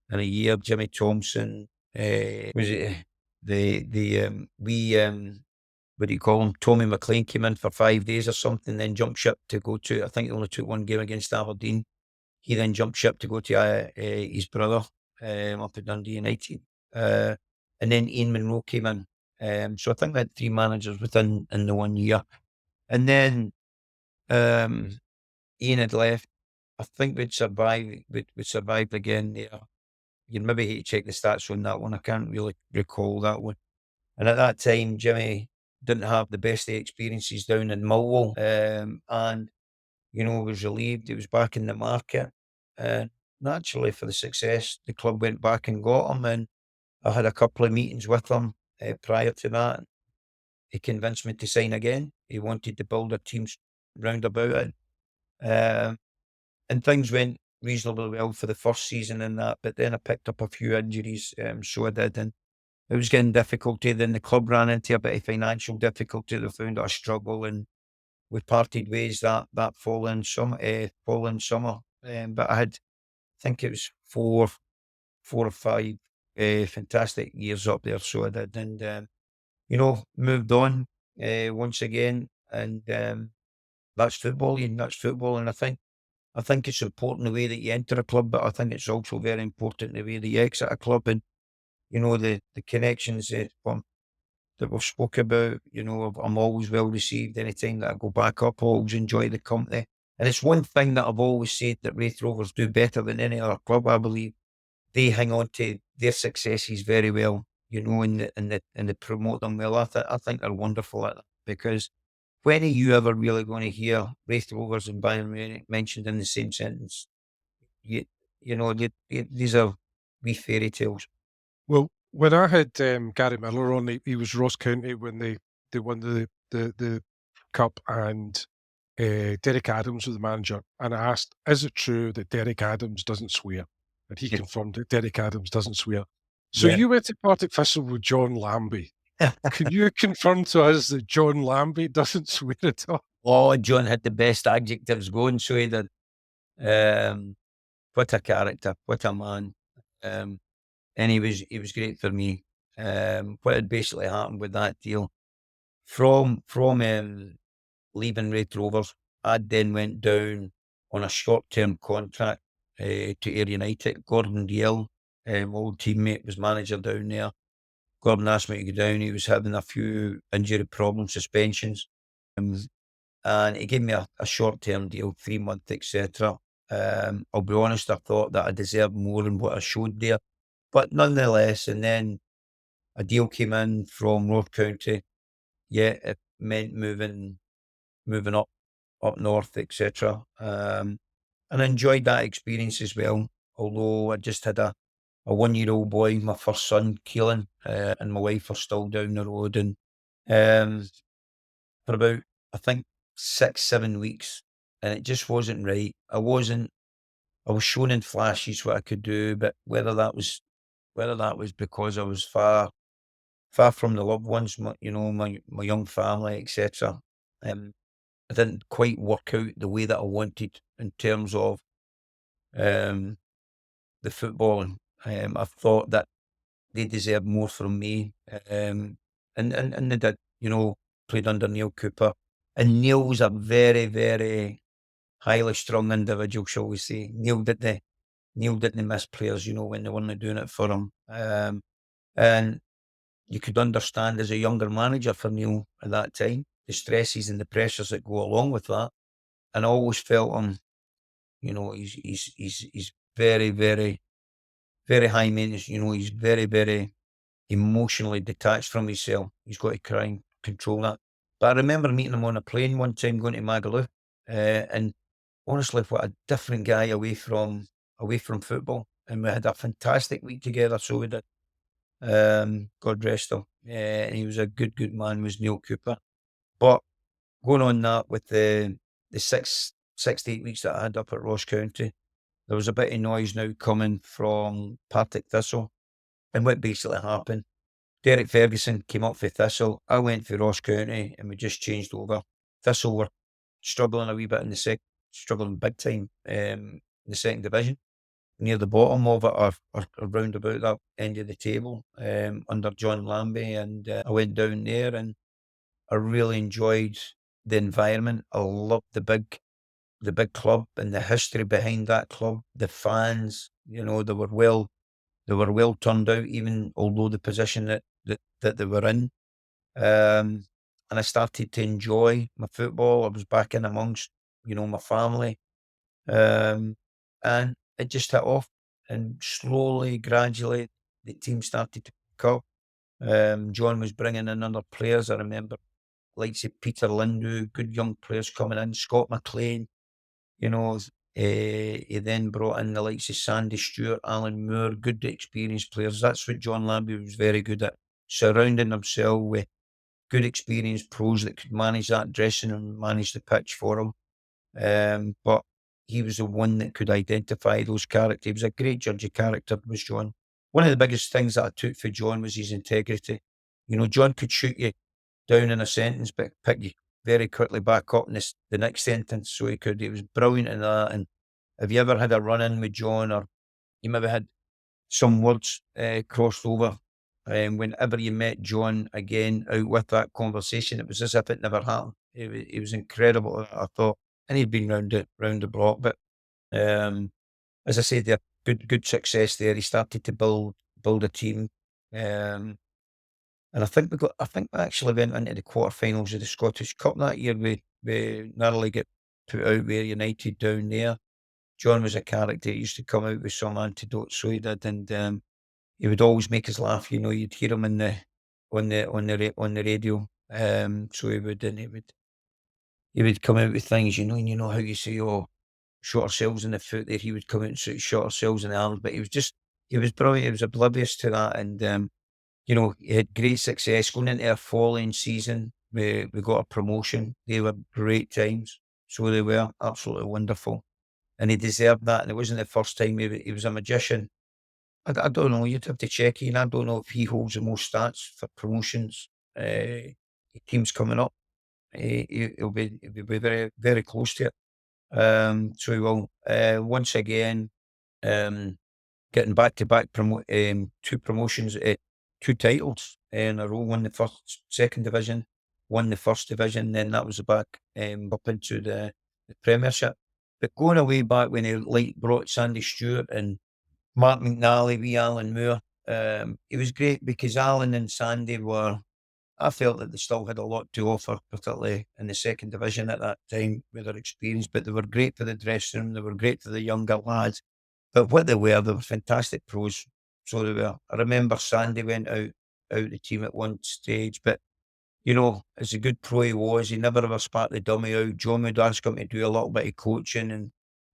a year. Jimmy Thompson, was it what do you call him? Tommy McLean came in for 5 days or something, then jumped ship to go to, I think he only took one game against Aberdeen. He then jumped ship to go to his brother up at Dundee United. And then Ian Monroe came in. So I think we had three managers in the 1 year. And then Ian had left. I think we'd survived again there. You'd maybe hate to check the stats on that one. I can't really recall that one. And at that time, Jimmy didn't have the best of experiences down in Millwall, and was relieved he was back in the market. And naturally, for the success, the club went back and got him. And I had a couple of meetings with him prior to that. He convinced me to sign again. He wanted to build a team round about it, and things went reasonably well for the first season in that. But then I picked up a few injuries, so I did, and it was getting difficulty. Then the club ran into a bit of financial difficulty. They found it a struggle, and we parted ways that following summer. But I think it was four or five fantastic years up there. So I did, and moved on once again, and that's football. That's football, and I think it's important the way that you enter a club, but I think it's also very important the way that you exit a club, and the connections that we've spoke about. I'm always well received anytime that I go back up. I always enjoy the company. And it's one thing that I've always said that Wraith Rovers do better than any other club. I believe they hang on to their successes very well, and they promote them well. I think they're wonderful at that, because when are you ever really going to hear Wraith Rovers and Bayern Munich mentioned in the same sentence? You, these are wee fairy tales. Well, when I had Gary Miller on, he was Ross County when they won the cup, and Derek Adams was the manager, and I asked, is it true that Derek Adams doesn't swear? And he confirmed that Derek Adams doesn't swear. So Yeah. you went to Partick Thistle with John Lambie. Can you confirm to us that John Lambie doesn't swear at all? Oh, John had the best adjectives going, so he did. What a character, what a man. And he was great for me. What had basically happened with that deal, from leaving Red Rovers, I then went down on a short-term contract to Ayr United. Gordon Dalziel, old teammate, was manager down there. Gordon asked me to go down. He was having a few injury problems, suspensions. And he gave me a short-term deal, 3 months, etc. I'll be honest, I thought that I deserved more than what I showed there. But nonetheless, and then a deal came in from Ross County. Yeah, it meant moving up north, etc. And I enjoyed that experience as well. Although I just had a 1-year-old boy, my first son, Keelan, and my wife are still down the road. And for about, I think, 6-7 weeks, and it just wasn't right. I was shown in flashes what I could do, but whether that was because I was far from the loved ones, my young family, etc. It didn't quite work out the way that I wanted in terms of the footballing. I thought that they deserved more from me, and they did. Played under Neil Cooper, and Neil was a very, very highly strung individual, shall we say. Neil didn't miss players, when they weren't doing it for him. And you could understand as a younger manager for Neil at that time, the stresses and the pressures that go along with that. And I always felt him, he's very, very, very high maintenance. He's very, very emotionally detached from himself. He's got to try and control that. But I remember meeting him on a plane one time going to Magaluf, and honestly, what a different guy away from football. And we had a fantastic week together. So we did. God rest him. And he was a good man, was Neil Cooper. But going on that, with the 6 to 8 weeks that I had up at Ross County, there was a bit of noise now coming from Partick Thistle. And what basically happened, Derek Ferguson came up for Thistle. I went for Ross County, and we just changed over. Thistle were struggling a wee bit in the struggling big time in the second division, near the bottom of it, or around about that end of the table, under John Lambie. And I went down there, and I really enjoyed the environment. I loved the big club and the history behind that club. The fans, they were well turned out, even although the position that they were in. And I started to enjoy my football. I was back in amongst, my family. And it just hit off, and slowly, gradually, the team started to pick up. John was bringing in other players. I remember likes of Peter Lindu, good young players coming in, Scott McLean, he then brought in the likes of Sandy Stewart, Alan Moore, good experienced players. That's what John Lambie was very good at, surrounding himself with good experienced pros that could manage that dressing and manage the pitch for him. But he was the one that could identify those characters. He was a great judge of character, was John. One of the biggest things that I took for John was his integrity. John could shoot you down in a sentence, but pick you very quickly back up in the next sentence. So he was brilliant in that. And have you ever had a run-in with John, or you maybe had some words crossed over? Whenever you met John again out with that conversation, it was as if it never happened. It was incredible, I thought. And he'd been round the block. But as I said, there, good success there. He started to build a team. And I think we actually went into the quarterfinals of the Scottish Cup that year. We narrowly get put out with United down there. John was a character. He used to come out with some antidote, so he did, and he would always make us laugh. You'd hear him on the radio. So he would come out with things, and how you say, "Oh, shot ourselves in the foot there." He would come out and say, "Shot ourselves in the arms," but he was brilliant. He was oblivious to that, and he had great success going into our following season. We got a promotion. They were great times. So they were absolutely wonderful. And he deserved that. And it wasn't the first time he was a magician. I don't know. You'd have to check in. I don't know if he holds the most stats for promotions. Teams coming up. He'll be very, very close to it. So he will. Once again, getting back to back two promotions, two titles in a row. Won the second division, won the first division. Then that was back up into the Premiership. But going away back when he brought Sandy Stewart and Mark McNally, wee Alan Moore, it was great because Alan and Sandy I felt that they still had a lot to offer, particularly in the second division at that time with their experience, but they were great for the dressing room. They were great for the younger lads. But what they were fantastic pros. So they were. I remember Sandy went out the team at one stage, but as a good pro he never ever spat the dummy out. John would ask him to do a little bit of coaching, and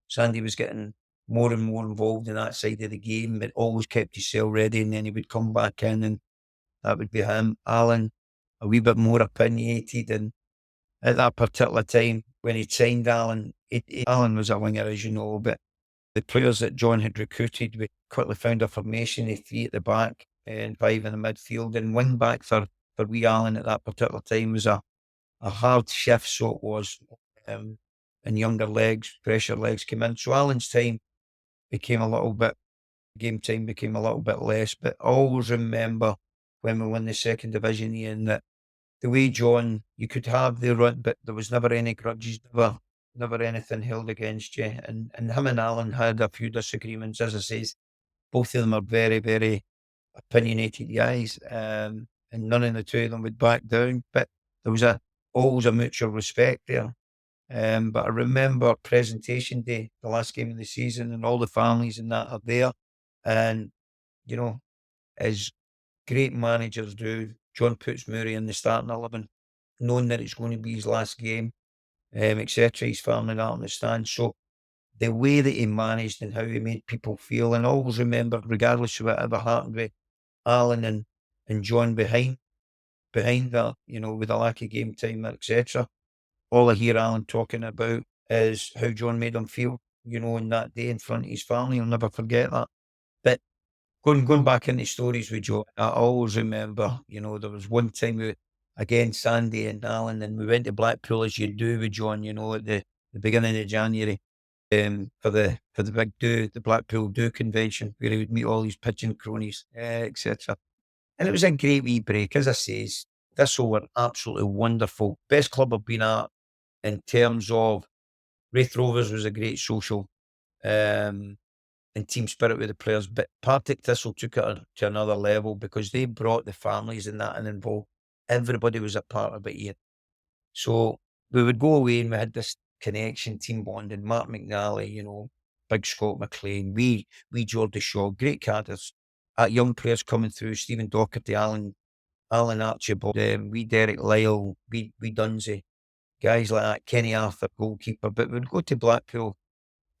Sandy was getting more and more involved in that side of the game, but always kept himself ready, and then he would come back in, and that would be him. Alan, a wee bit more opinionated, and at that particular time, when he signed Alan, Alan was a winger, as you know, but the players that John had recruited, we quickly found a formation of 3 at the back and 5 in the midfield, and wing back for wee Alan at that particular time was a hard shift, so it was, and younger legs, fresher legs came in. So Alan's time became a little bit, game time became a little bit less, but I always remember when we won the second division, Ian, that the way John, you could have the run, but there was never any grudges, never anything held against you. And him and Alan had a few disagreements. As I says, both of them are very, very opinionated guys, and none of the two of them would back down. But there was always a mutual respect there. But I remember presentation day, the last game of the season, and all the families and that are there. And, as great managers do, John puts Murray in the starting 11, knowing that it's going to be his last game, etc. His family out in the stand. So the way that he managed and how he made people feel, and I always remember, regardless of whatever happened with Alan and John behind that, with a lack of game time, etc. All I hear Alan talking about is how John made him feel, in that day in front of his family. I'll never forget that. But going back into stories with John, I always remember, there was one time again, Sandy and Alan, and we went to Blackpool as you do with John, at the beginning of January, for the big the Blackpool convention, where he would meet all these pigeon cronies, etc. And it was a great wee break. As I says, this were absolutely wonderful. Best club I've been at in terms of Wraith Rovers was a great social, and team spirit with the players, but Partick Thistle took it to another level because they brought the families and that and involved. Everybody was a part of it here. So we would go away and we had this connection, team bonding. Mark McNally, Big Scott McLean, we Geordie Shaw, great cadres. Young players coming through, Stephen Docherty, Alan Archibald, we Derek Lyle, we Dunsey, guys like that, Kenny Arthur, goalkeeper. But we'd go to Blackpool,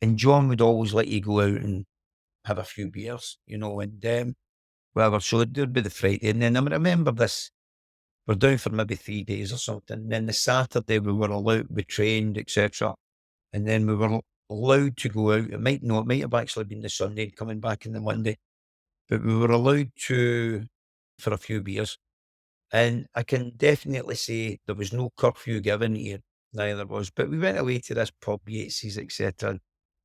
and John would always let you go out and have a few beers, and whatever. So there'd be the Friday. And then I remember this, we're down for maybe 3 days or something. And then the Saturday we were allowed, we trained, etc. And then we were allowed to go out. It might have actually been the Sunday coming back in the Monday. But we were allowed for a few beers. And I can definitely say there was no curfew given here. Neither was. But we went away to this pub, Yates's, etc.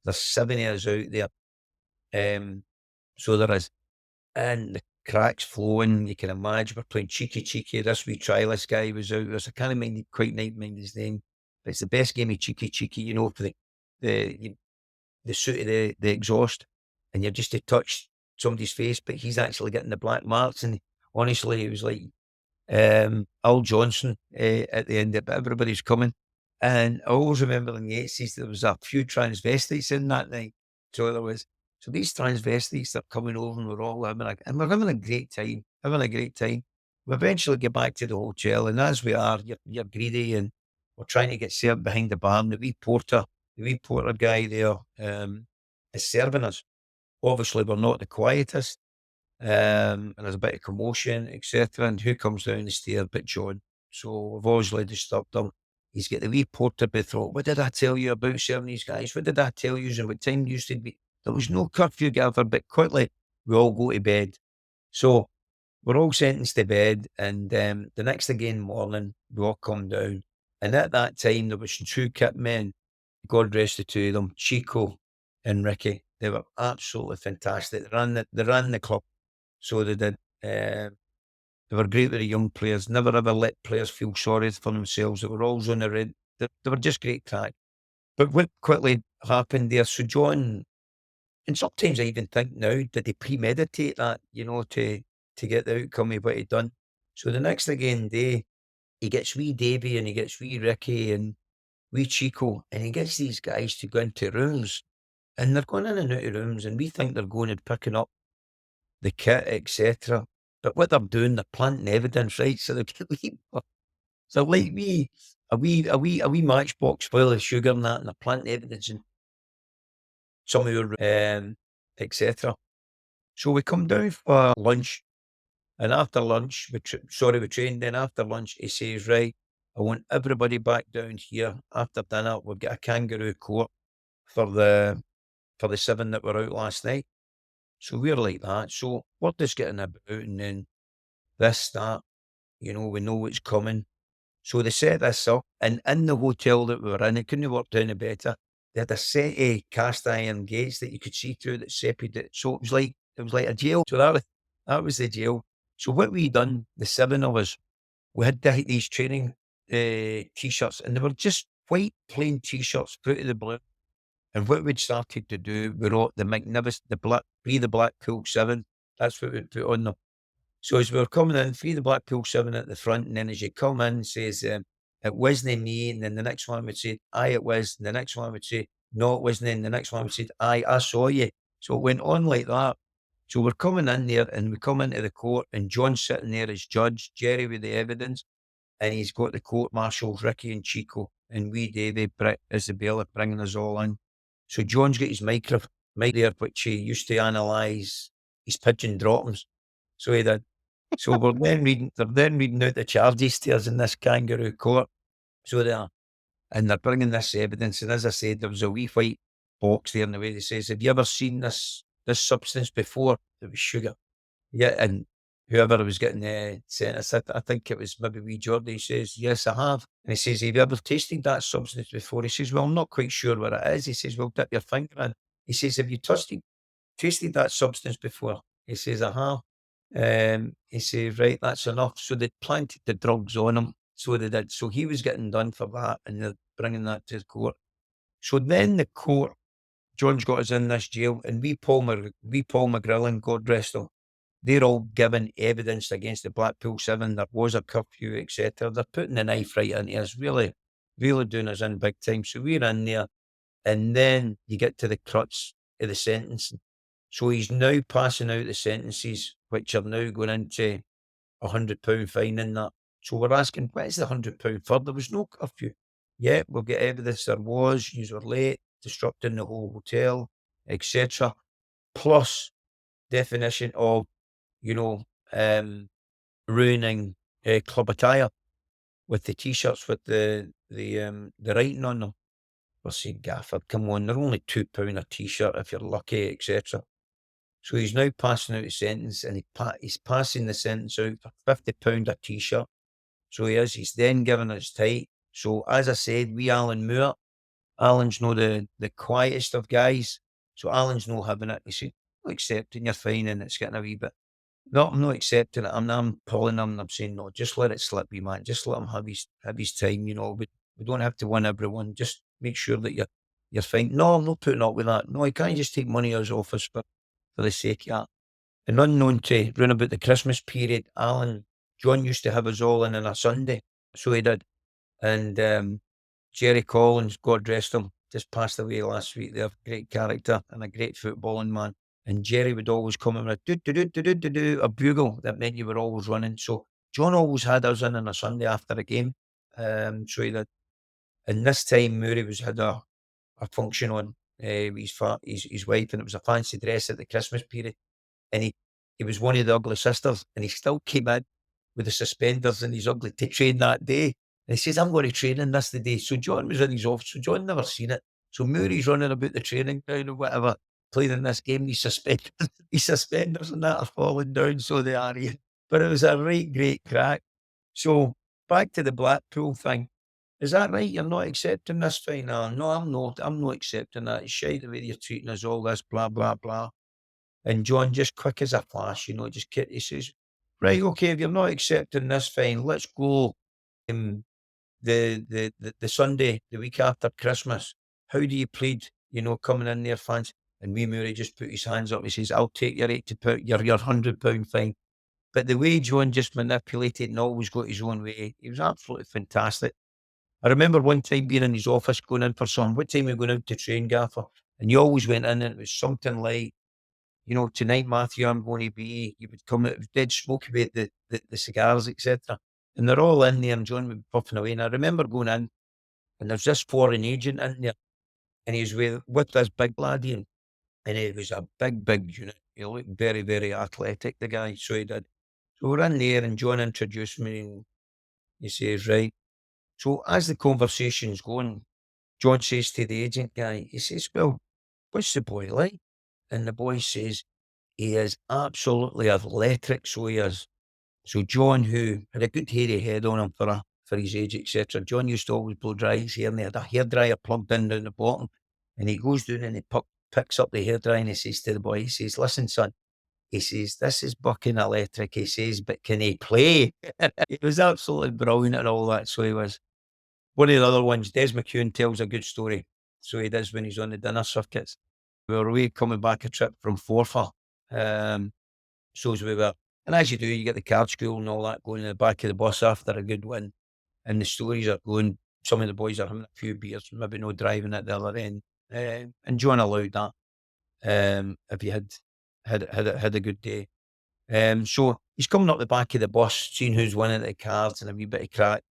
There's 7 of us out there. So there is, and the cracks flowing. You can imagine we're playing cheeky. This wee trialist guy was out there. So I can't quite mind his name, but it's the best game of cheeky. For the suit of the exhaust, and you're just to touch somebody's face, but he's actually getting the black marks. And honestly, it was like Al Johnson at the end of it, but everybody's coming. And I always remember in the 80s there was a few transvestites in that night. So there was. So these transvestites are coming over, and we're all having a great time. We eventually get back to the hotel, and as we are, you're greedy, and we're trying to get served behind the bar. And the wee porter guy there is serving us. Obviously, we're not the quietest, and there's a bit of commotion, etc. And who comes down the stairs but John? So we've obviously disturbed him. He's got the wee porter by the throat. What did I tell you about serving these guys? What did I tell you? And what time used to be? There was no curfew, Gaffer, but quickly we all go to bed. So we're all sentenced to bed, and the next again morning we all come down. And at that time there was two kit men, God rest the two of them, Chico and Ricky. They were absolutely fantastic. They ran the club, so they did. They were great with the young players. Never ever let players feel sorry for themselves. They were always on the red. They were just great crack. But what quickly happened there? So John, and sometimes I even think now, did he premeditate that? To get the outcome of what he'd done. So the next again day, he gets wee Davy and he gets wee Ricky and wee Chico, and he gets these guys to go into rooms, and they're going in and out of rooms, and we think they're going and picking up the kit, etc. But what they're doing, they're planting evidence, right? So they're like a wee matchbox full of sugar and that, and they're planting evidence and some of your etc. So we come down for lunch, and after lunch, we trained. Then after lunch, he says, "Right, I want everybody back down here after dinner. We've got a kangaroo court for the 7 that were out last night." So we're like that. So we're just getting about, and then this, that, we know what's coming. So they set this up, and in the hotel that we were in, it couldn't have worked any better. They had a set of cast iron gates that you could see through that separated it. So it was like a jail. So that was the jail. So what we done, the 7 of us, we had these training t-shirts, and they were just white plain t-shirts, out of the blue. And what we'd started to do, we wrote the magnificent, Free the Blackpool 7. That's what we put on them. So as we were coming in, Free the Blackpool 7 at the front, and then as you come in, it says, "It wasn't me," and then the next one would say, "Aye, it was," and the next one would say, "No, it wasn't," and the next one would say, "Aye, I saw you." So it went on like that. So we're coming in there, and we come into the court, and John's sitting there as judge, Jerry with the evidence, and he's got the court marshals, Ricky and Chico, and wee Davy as the bailiff bringing us all in. So John's got his mic there, which he used to analyse his pigeon droppings. So he did. So they're then reading out the charges to us in this kangaroo court. So they are. And they're bringing this evidence. And as I said, there was a wee white box there in the way that says, "Have you ever seen this substance before?" It was sugar. Yeah, and whoever was getting sentenced, I think it was maybe wee Geordie, he says, "Yes, I have." And he says, "Have you ever tasted that substance before?" He says, "Well, I'm not quite sure what it is." He says, "Well, dip your finger in." He says, "Have you tasted that substance before?" He says, "I have." He says, "Right, that's enough." So they planted the drugs on him. So they did. So he was getting done for that, and they're bringing that to the court. So then the court, John's got us in this jail, and we Paul McGrillen, God rest him, they're all giving evidence against the Blackpool 7. There was a curfew, etc. They're putting the knife right into us, really, really doing us in big time. So we're in there, and then you get to the crux of the sentencing. So he's now passing out the sentences, which are now going into £100 fine in that. So we're asking, what is the £100 for? There was no curfew. Yeah, we'll get evidence there was. You were late, disrupting the whole hotel, etc. Plus definition of, ruining club attire with the t-shirts with the writing on them. We're saying, "Gaffer, come on, they're only £2 a t-shirt if you're lucky," etc. So he's now passing out a sentence, and he's passing the sentence out for £50 a t-shirt. So he is. He's then giving us tight. So as I said, Alan's no the quietest of guys. So Alan's no having it. He said, "I'm accepting you're fine," and it's getting a wee bit. No, I'm not accepting it. I'm pulling him, and I'm saying, "No, just let it slip, you man. Just let him have his time. We don't have to win everyone. Just make sure that you're fine." "No, I'm not putting up with that. No, he can't just take money out of his office for the sake of that." And unknown to round about the Christmas period, John used to have us all in on a Sunday. So he did. And Jerry Collins, God rest him, just passed away last week there. Great character and a great footballing man. And Jerry would always come in with a bugle. That meant you were always running. So John always had us in on a Sunday after a game. So he did. And this time Murray had a function on with his wife, and it was a fancy dress at the Christmas period. And he was one of the ugly sisters, and he still came in with the suspenders and his ugly to train that day. He says, I'm going to training this today. So John was in his office. So John never seen it. So Murray's running about the training ground or whatever, playing in this game. His suspenders, his suspenders and that are falling down. So they are. But it was a right great crack. So back to the Blackpool thing. Is that right? You're not accepting this fine? No, I'm not. I'm not accepting that. It's shite the way you're treating us, all this, blah, blah, blah. And John, just quick as a flash, just he says, right, okay, if you're not accepting this fine, let's go the Sunday, the week after Christmas. How do you plead, coming in there, fans? And wee Murray just put his hands up. He says, I'll take your £80, your £100 fine. But the way John just manipulated and always got his own way, he was absolutely fantastic. I remember one time being in his office, going in for something. What time we going out to train, Gaffer? And you always went in and it was something like, tonight, Matthew, I'm going to be, you would come out, dead smoke about the cigars, etc. And they're all in there and John would be puffing away. And I remember going in and there's this foreign agent in there and he's with this big lad here. And he was a big unit. He looked very, very athletic, the guy. So he did. So we're in there and John introduced me and he says, right. So as the conversation's going, John says to the agent guy, he says, well, what's the boy like? And the boy says, he is absolutely electric, so he is. So John, who had a good hairy head on him for his age, etc. John used to always blow dry his hair, and he had a hairdryer plugged in down the bottom. And he goes down and he picks up the hairdryer and he says to the boy, he says, listen, son, he says, this is bucking electric. He says, but can he play? He was absolutely brilliant at all that, so he was. One of the other ones, Des McEwen tells a good story. So he does when he's on the dinner circuits. We were away coming back a trip from Forfar. So as we were, and as you do, you get the card school and all that going in the back of the bus after a good win. And the stories are going, some of the boys are having a few beers, maybe no driving at the other end. And John allowed that if you had a good day. So he's coming up the back of the bus, seeing who's winning the cards and a wee bit of crack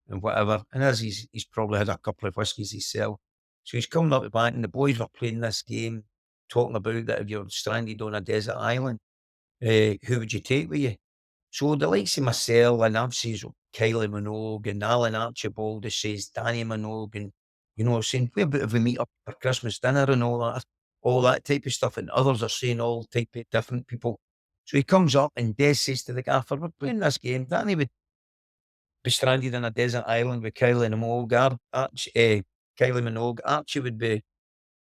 and whatever. And as he's probably had a couple of whiskies himself. So he's coming up the back and the boys were playing this game, talking about that if you're stranded on a desert island, who would you take with you? So the likes of myself and I've says Kylie Minogue and Alan Archibald has says Danny Minogue and, saying, where about if we meet up for Christmas dinner and all that type of stuff. And others are saying all type of different people. So he comes up and Des says to the gaffer, we're playing this game. Danny would be stranded on a desert island with Kylie Minogue. Kylie Minogue. Archie would be,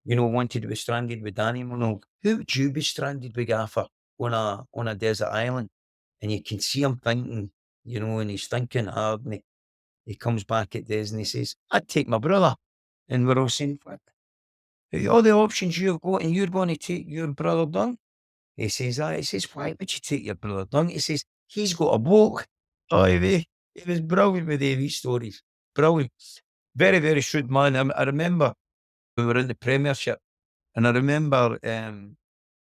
wanted to be stranded with Danny Minogue. Who would you be stranded with, gaffer, on a desert island? And you can see him thinking, and he's thinking hard. And he comes back at Des and he says, I'd take my brother. And we're all saying, what? All the options you've got and you're going to take your brother down? He says, he says, why would you take your brother down? He says, he's got a bloke. Oh, he was brilliant with these stories. Brilliant. Very, very shrewd man. I remember we were in the Premiership and I remember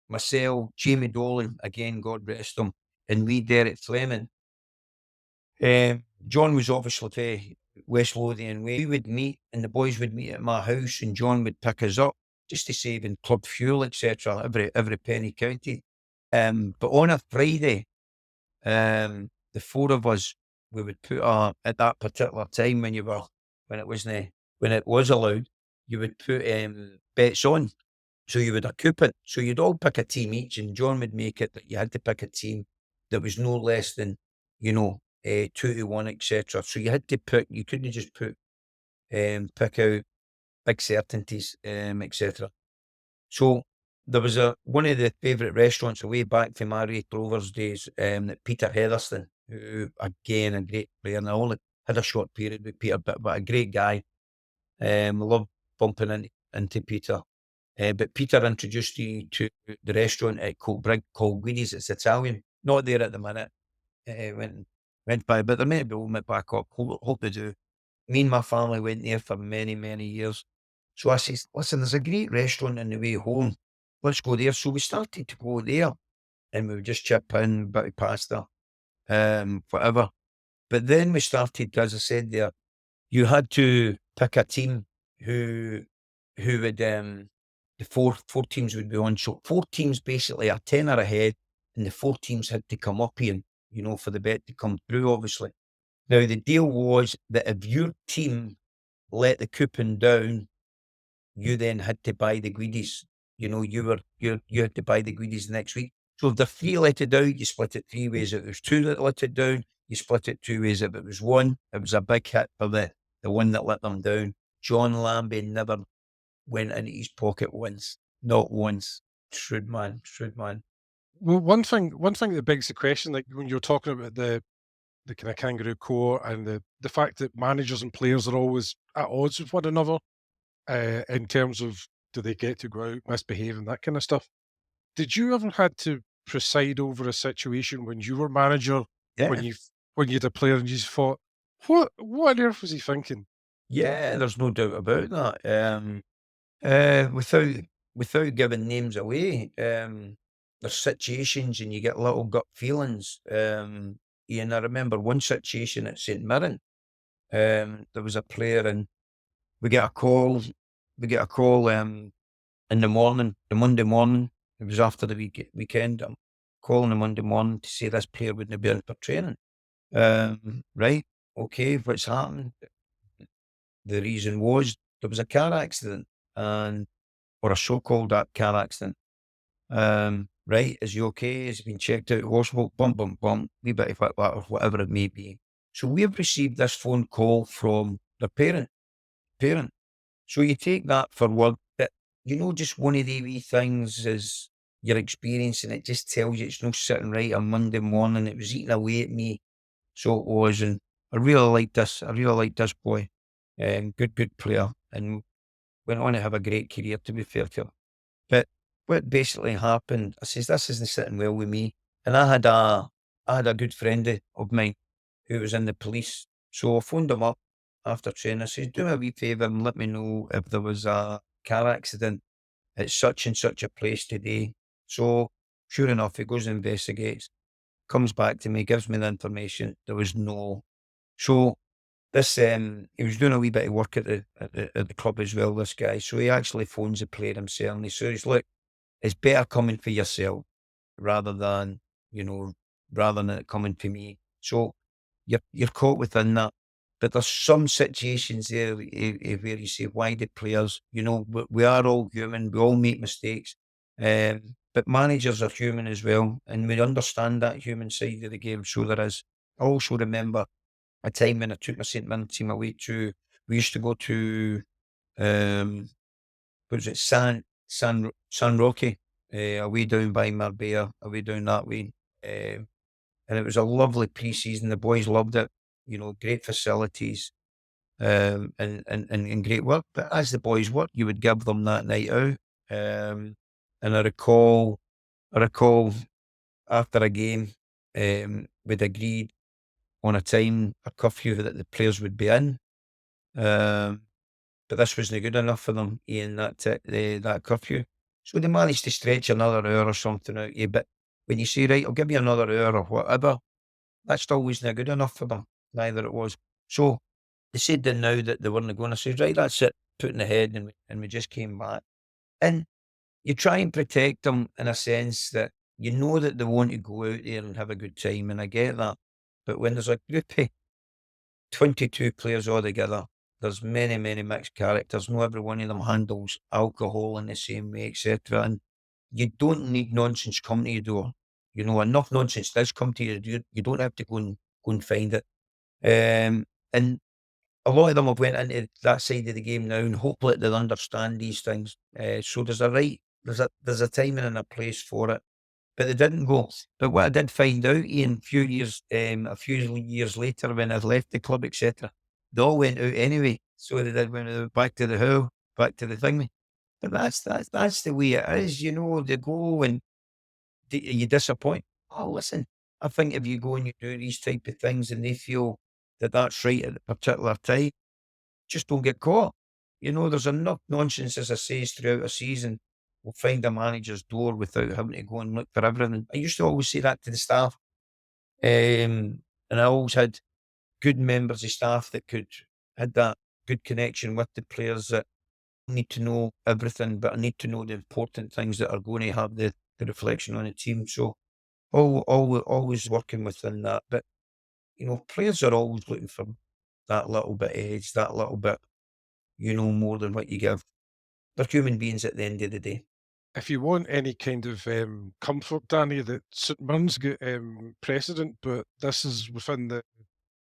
myself, Jamie Dolan, again, God rest him, and we Derek Fleming. John was obviously West Lothian way. We would meet and the boys would meet at my house and John would pick us up just to save in club fuel, etc. Every penny counted. But on a Friday, the four of us, we would put at that particular time when it was allowed, you would put bets on. So you would a coupon. So you'd all pick a team each, and John would make it that you had to pick a team that was no less than, 2-1, etc. So you had to pick. You couldn't just pick out big certainties, etc. So there was one of the favourite restaurants away back from Mary Clover's days, that Peter Heatherston, who again a great player, and I only had a short period with Peter, but a great guy. Love bumping into Peter. But Peter introduced me to the restaurant at Coatbrig called Guinea's. It's Italian. Not there at the minute. Went by, but they may be opening it back up. Hope they do. Me and my family went there for many, many years. So I says, listen, there's a great restaurant on the way home. Let's go there. So we started to go there and we would just chip in a bit of pasta, whatever. But then we started, as I said there, you had to pick a team who would, the four teams would be on. So 4 teams basically a tenner ahead and the 4 teams had to come up here, for the bet to come through, obviously. Now, the deal was that if your team let the coupon down, you then had to buy the Guides. You had to buy the Guides the next week. So if the three let it down, you split it three ways. If it was two that let it down, you split it two ways. If it was one, it was a big hit for the one that let them down. John Lambie never went into his pocket once. Not once. Shrewd man. Well, one thing that begs the question, like when you're talking about the kind of kangaroo court and the fact that managers and players are always at odds with one another, in terms of do they get to go out, misbehave, and that kind of stuff. Did you ever had to preside over a situation when you were manager, when Yeah. you had a player and you just thought, what on earth was he thinking? Yeah, there's no doubt about that. Without giving names away, there's situations and you get little gut feelings. And I remember one situation at St Mirren. There was a player and we get a call. In the morning, the Monday morning. It was after the weekend. I'm calling the Monday morning to say this player wouldn't be in for training. Right, okay, what's happened? The reason was there was a car accident, or a so-called car accident. Right, is he okay? Has he been checked out of hospital? Bump, wee bit of that, or whatever it may be. So we have received this phone call from the parent. So you take that for word that, just one of the wee things is your experience and it just tells you it's not sitting right on Monday morning. It was eating away at me. So it was, and I really liked this. I really liked this boy. Good player, and went on to have a great career, to be fair to him. But what basically happened, I says, this isn't sitting well with me. And I had a good friend of mine who was in the police. So I phoned him up after training. I says, do me a wee favour and let me know if there was a car accident at such and such a place today. So sure enough, he goes and investigates, comes back to me, gives me the information. There was no. So this, he was doing a wee bit of work at the club as well, this guy. So he actually phones the player himself and he says, look, it's better coming for yourself rather than, rather than it coming to me. So you're caught within that. But there's some situations there where you say, why do players, we are all human, we all make mistakes. But managers are human as well, and we understand that human side of the game. So there is. I also remember a time when I took my St Mirren team away we used to go to, what was it, San Roque, away down by Marbella, away down that way. And it was a lovely pre-season. The boys loved it, great facilities, and great work. But as the boys worked, you would give them that night out. And I recall after a game, we'd agreed on a curfew that the players would be in. But this wasn't good enough for them, Ian, that curfew. So they managed to stretch another hour or something out. Yeah, but when you say, right, I'll give you another hour or whatever, that still wasn't good enough for them. Neither it was. So they said then now that they weren't going. I said, right, that's it. Put in the head, and we just came back. And you try and protect them in a sense that you know that they want to go out there and have a good time, and I get that. But when there's a group of 22 players all together, there's many, many mixed characters. Not every one of them handles alcohol in the same way, etc. And you don't need nonsense coming to your door. Enough nonsense does come to your door. You don't have to go and find it. And a lot of them have went into that side of the game now, and hopefully they'll understand these things. So there's a timing and a place for it, but they didn't go. But what I did find out, Ian, a few years later, when I left the club, etc., they all went out anyway. So they did when they went back to the hole, back to the thingy. But that's the way it is, They go and you disappoint. Oh, listen, I think if you go and you do these type of things and they feel that that's right at a particular time, just don't get caught. There's enough nonsense, as I say, throughout a season. We'll find a manager's door without having to go and look for everything. I used to always say that to the staff. And I always had good members of staff that had that good connection with the players that need to know everything, but I need to know the important things that are going to have the reflection on the team. So always working within that. But players are always looking for that little bit of edge, that little bit, more than what you give. They're human beings at the end of the day. If you want any kind of comfort, Danny, that St Mirren's got precedent, but this is within the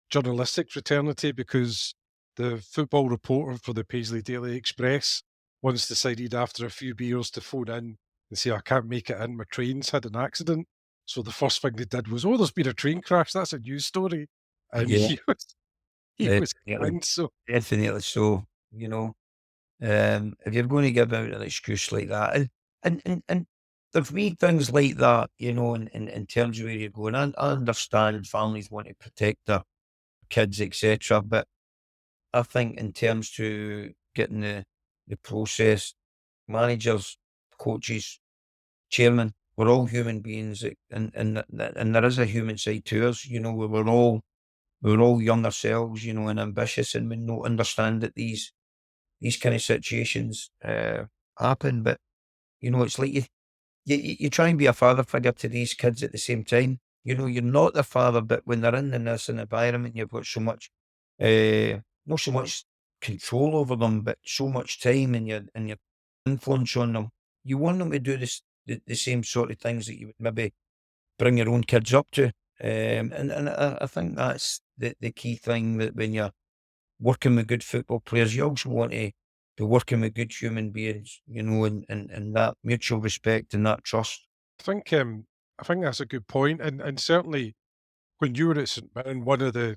journalistic fraternity because the football reporter for the Paisley Daily Express once decided after a few beers to phone in and say, I can't make it in, my train's had an accident. So the first thing they did was, there's been a train crash, that's a news story. And Yeah, he was definitely, in, so definitely. So, if you're going to give out an excuse like that, and there's wee things like that, in terms of where you're going. I understand families want to protect their kids, etc. But I think in terms to getting the process, managers, coaches, chairman, we're all human beings, and there is a human side to us. We're all young ourselves, and ambitious, and we don't understand that these kind of situations happen. But it's like you try and be a father figure to these kids at the same time. You're not the father, but when they're in this environment, you've got so much, not so much control over them, but so much time and your influence on them. You want them to do the same sort of things that you would maybe bring your own kids up to. And I think that's the key thing, that when you're working with good football players, you also want to be working with good human beings, and that mutual respect and that trust. I think that's a good point. And certainly when you were at St Mirren, one of the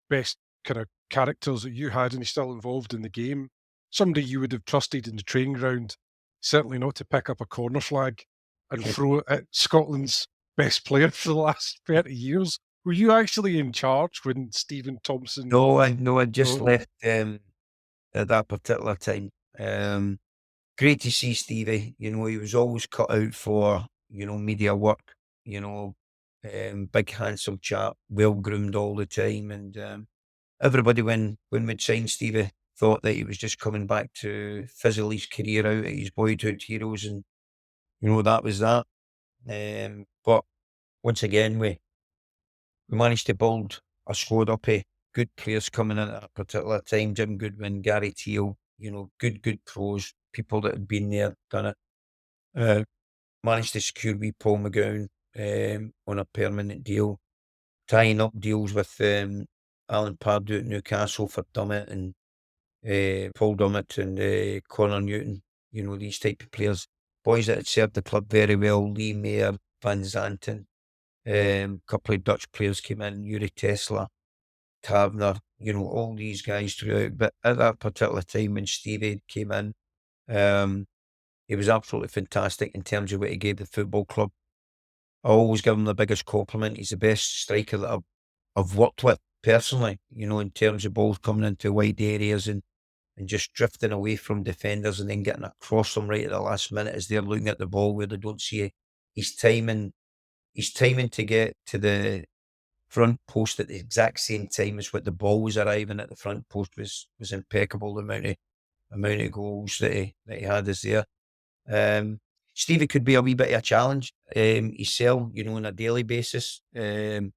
best kind of characters that you had and he's still involved in the game, somebody you would have trusted in the training ground, certainly not to pick up a corner flag and throw it at Scotland's best player for the last 30 years. Were you actually in charge when Stephen Thompson? No, I just Oh, left at that particular time. Great to see Stevie. He was always cut out for media work. Big handsome chap, well groomed all the time, and everybody when we'd signed Stevie thought that he was just coming back to fizzle his career out at his boyhood heroes, and that was that. But once again, we managed to build a squad up of good players coming in at that particular time. Jim Goodwin, Gary Teal, good pros, people that had been there, done it. Managed to secure wee Paul McGowan on a permanent deal, tying up deals with Alan Pardew at Newcastle for Dummett and Paul Dummett and Connor Newton, these type of players. Boys that had served the club very well, Lee Mayer, Van Zanten, couple of Dutch players came in, Yuri Tesla, Tavener, all these guys throughout. But at that particular time when Stevie came in, he was absolutely fantastic in terms of what he gave the football club. I always give him the biggest compliment. He's the best striker that I've worked with personally, in terms of balls coming into wide areas and just drifting away from defenders and then getting across them right at the last minute as they're looking at the ball where they don't see it. His timing to get to the front post at the exact same time as what the ball was arriving at the front post was impeccable. The amount of goals that he had is there. Stevie could be a wee bit of a challenge. Himself, on a daily basis. He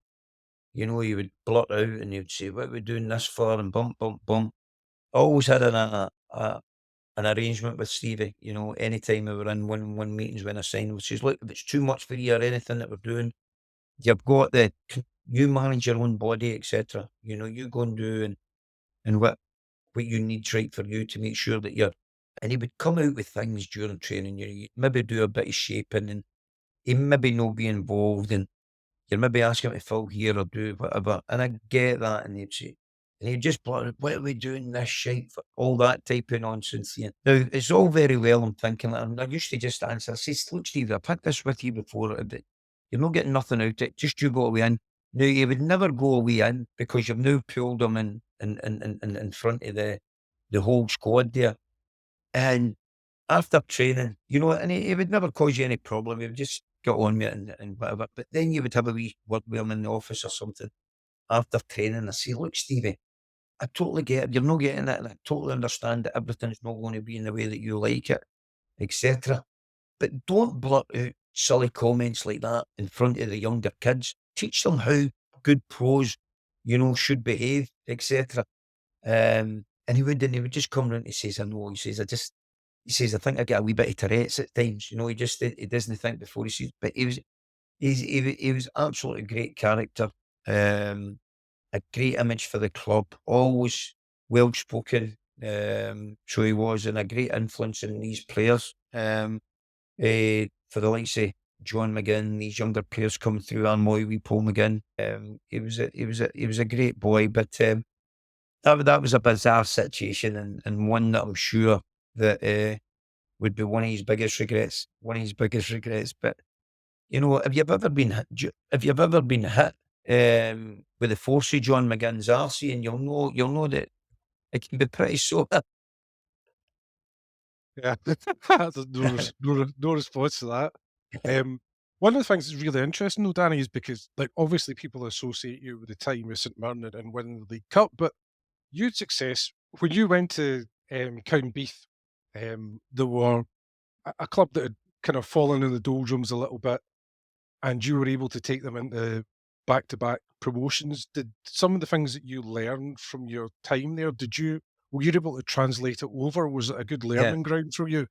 would blurt out and he would say, "What are we doing this for?" and bump, bump, bump. I always had an arrangement with Stevie. Anytime we were in one meetings when I signed, which is, look, if it's too much for you or anything that we're doing, you've got you manage your own body, etc. You go and do and what you need right for you to make sure that you're. And he would come out with things during training. You'd maybe do a bit of shaping, and he maybe not be involved, and you're maybe asking him to fill here or do whatever. And I get that, and he'd say, and he'd just blurt out, "What are we doing this shite for?" All that type of nonsense. Yeah. Now it's all very well. I'm thinking, and I used to just answer. I says, "Look, Steve, I've had this with you before. You're not getting nothing out of it. Just you go away in." Now you would never go away in because you've now pulled him in front of the whole squad there. And after training, and he would never cause you any problem. He would just get on with it and whatever. But then you would have a wee word with him in the office or something after training. I say, "Look, Stevie, I totally get it. You're not getting it, and I totally understand that everything's not going to be in the way that you like it, etc. But don't blurt out silly comments like that in front of the younger kids. Teach them how good pros should behave, etc. And he would just come round and says, I know, he says, I think I get a wee bit of Tourette's at times, he doesn't think before he sees, but he was absolutely a great character, a great image for the club, always well spoken, so he was, and a great influence in these players, for the likes of John McGinn, these younger players coming through, Armoy, wee Paul McGinn, he was a great boy, but, that was a bizarre situation, and one that I'm sure that, would be one of his biggest regrets, but, have you ever been hit with the force of John McGinn's arse, and you'll know that it can be pretty sore. Yeah. There's no response to that. One of the things that's really interesting though, Danny, is because, like, obviously people associate you with the time with St Mirren and winning the League Cup, but you had success when you went to Cowdenbeath. They were a club that had kind of fallen in the doldrums a little bit, and you were able to take them into back-to-back promotions. Did some of the things that you learned from your time there, were you able to translate it over? Was it a good Yeah. learning ground for you?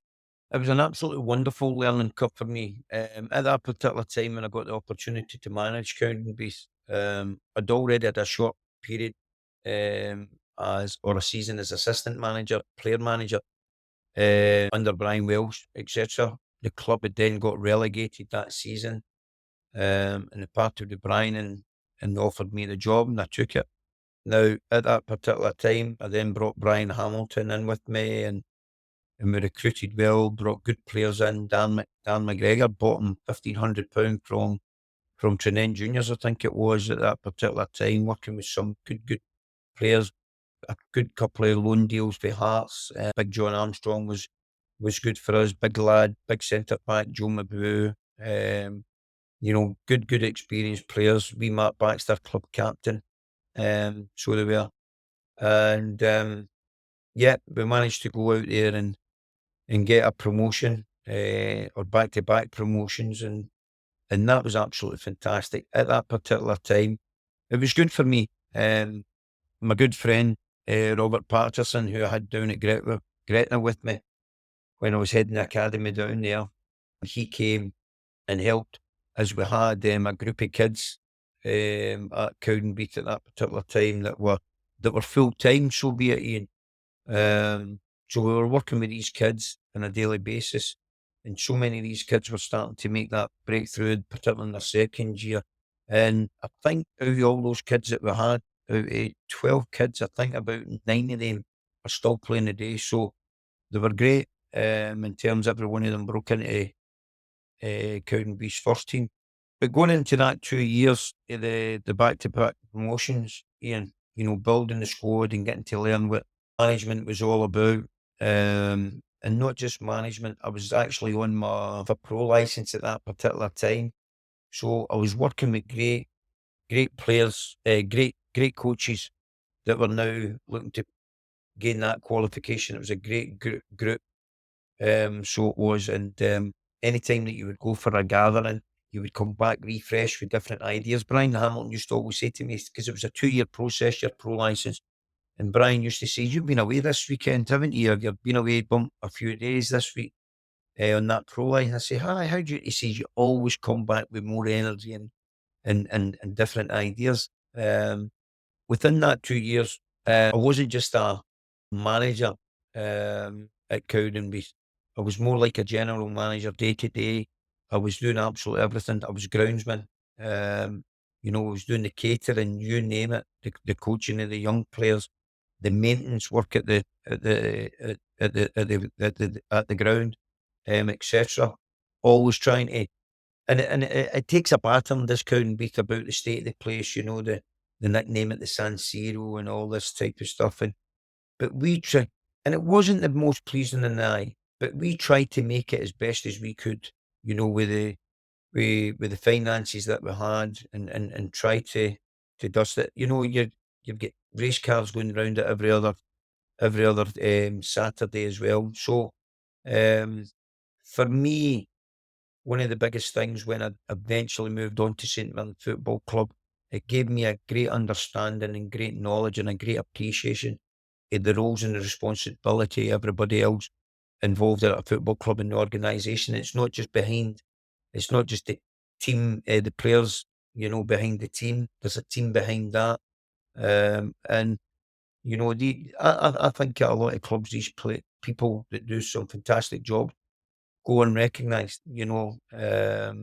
It was an absolutely wonderful learning cup for me. At that particular time when I got the opportunity to manage Cowdenbeath, I'd already had a short period, or a season as assistant manager, player manager, under Brian Welsh, etc. The club had then got relegated that season, and they parted with Brian and offered me the job, and I took it. Now, at that particular time, I then brought Brian Hamilton in with me, and we recruited well, brought good players in. Dan McGregor bought him £1,500 from Trainees Juniors, I think it was, at that particular time, working with some good players, a good couple of loan deals for Hearts. Big John Armstrong was good for us, big lad, big centre back, Joe Mabu. Good experienced players. We Mark Baxter, club captain. So they were. And yeah, we managed to go out there and get a promotion, or back-to-back promotions, and that was absolutely fantastic. At that particular time, it was good for me. My good friend, Robert Patterson, who I had down at Gretna with me when I was heading the academy down there, he came and helped, as we had a group of kids at Cowdenbeath at that particular time that were full-time, so be it, Ian. So we were working with these kids on a daily basis, and so many of these kids were starting to make that breakthrough, particularly in their second year. And I think out of all those kids that we had, out of 12 kids, I think about 9 of them are still playing today. So they were great, in terms every one of them broke into Cowdenbeath's first team. But going into that 2 years of the back-to-back promotions, Ian, building the squad and getting to learn what management was all about, and not just management, I was actually on my pro license at that particular time. So I was working with great players, great coaches that were now looking to gain that qualification. It was a great group. So it was, and anytime that you would go for a gathering, you would come back refreshed with different ideas. Brian Hamilton used to always say to me, because it was a 2-year process, your pro license, and Brian used to say, "You've been away this weekend, haven't you? You've been away a few days this week on that pro license." I say, "Hi, how do you?" He says, "You always come back with more energy and different ideas." Within that 2 years, I wasn't just a manager at Cowdenbeath. I was more like a general manager day to day. I was doing absolutely everything. I was groundsman. I was doing the catering, you name it, the coaching of the young players, the maintenance work at the ground, etc. Always trying to, and it takes a battering, this Cowdenbeath, about the state of the place. The nickname at the San Siro and all this type of stuff. But we try, and it wasn't the most pleasing in the eye, but we tried to make it as best as we could, with the finances that we had, and try to dust it. You've got race cars going around it every other Saturday as well. So um, for me, one of the biggest things when I eventually moved on to St Mirren Football Club it gave me a great understanding and great knowledge and a great appreciation of the roles and the responsibility of everybody else involved at a football club and the organisation. It's not just the team, the players, behind the team. There's a team behind that. And I think at a lot of clubs, these people that do some fantastic jobs go unrecognised,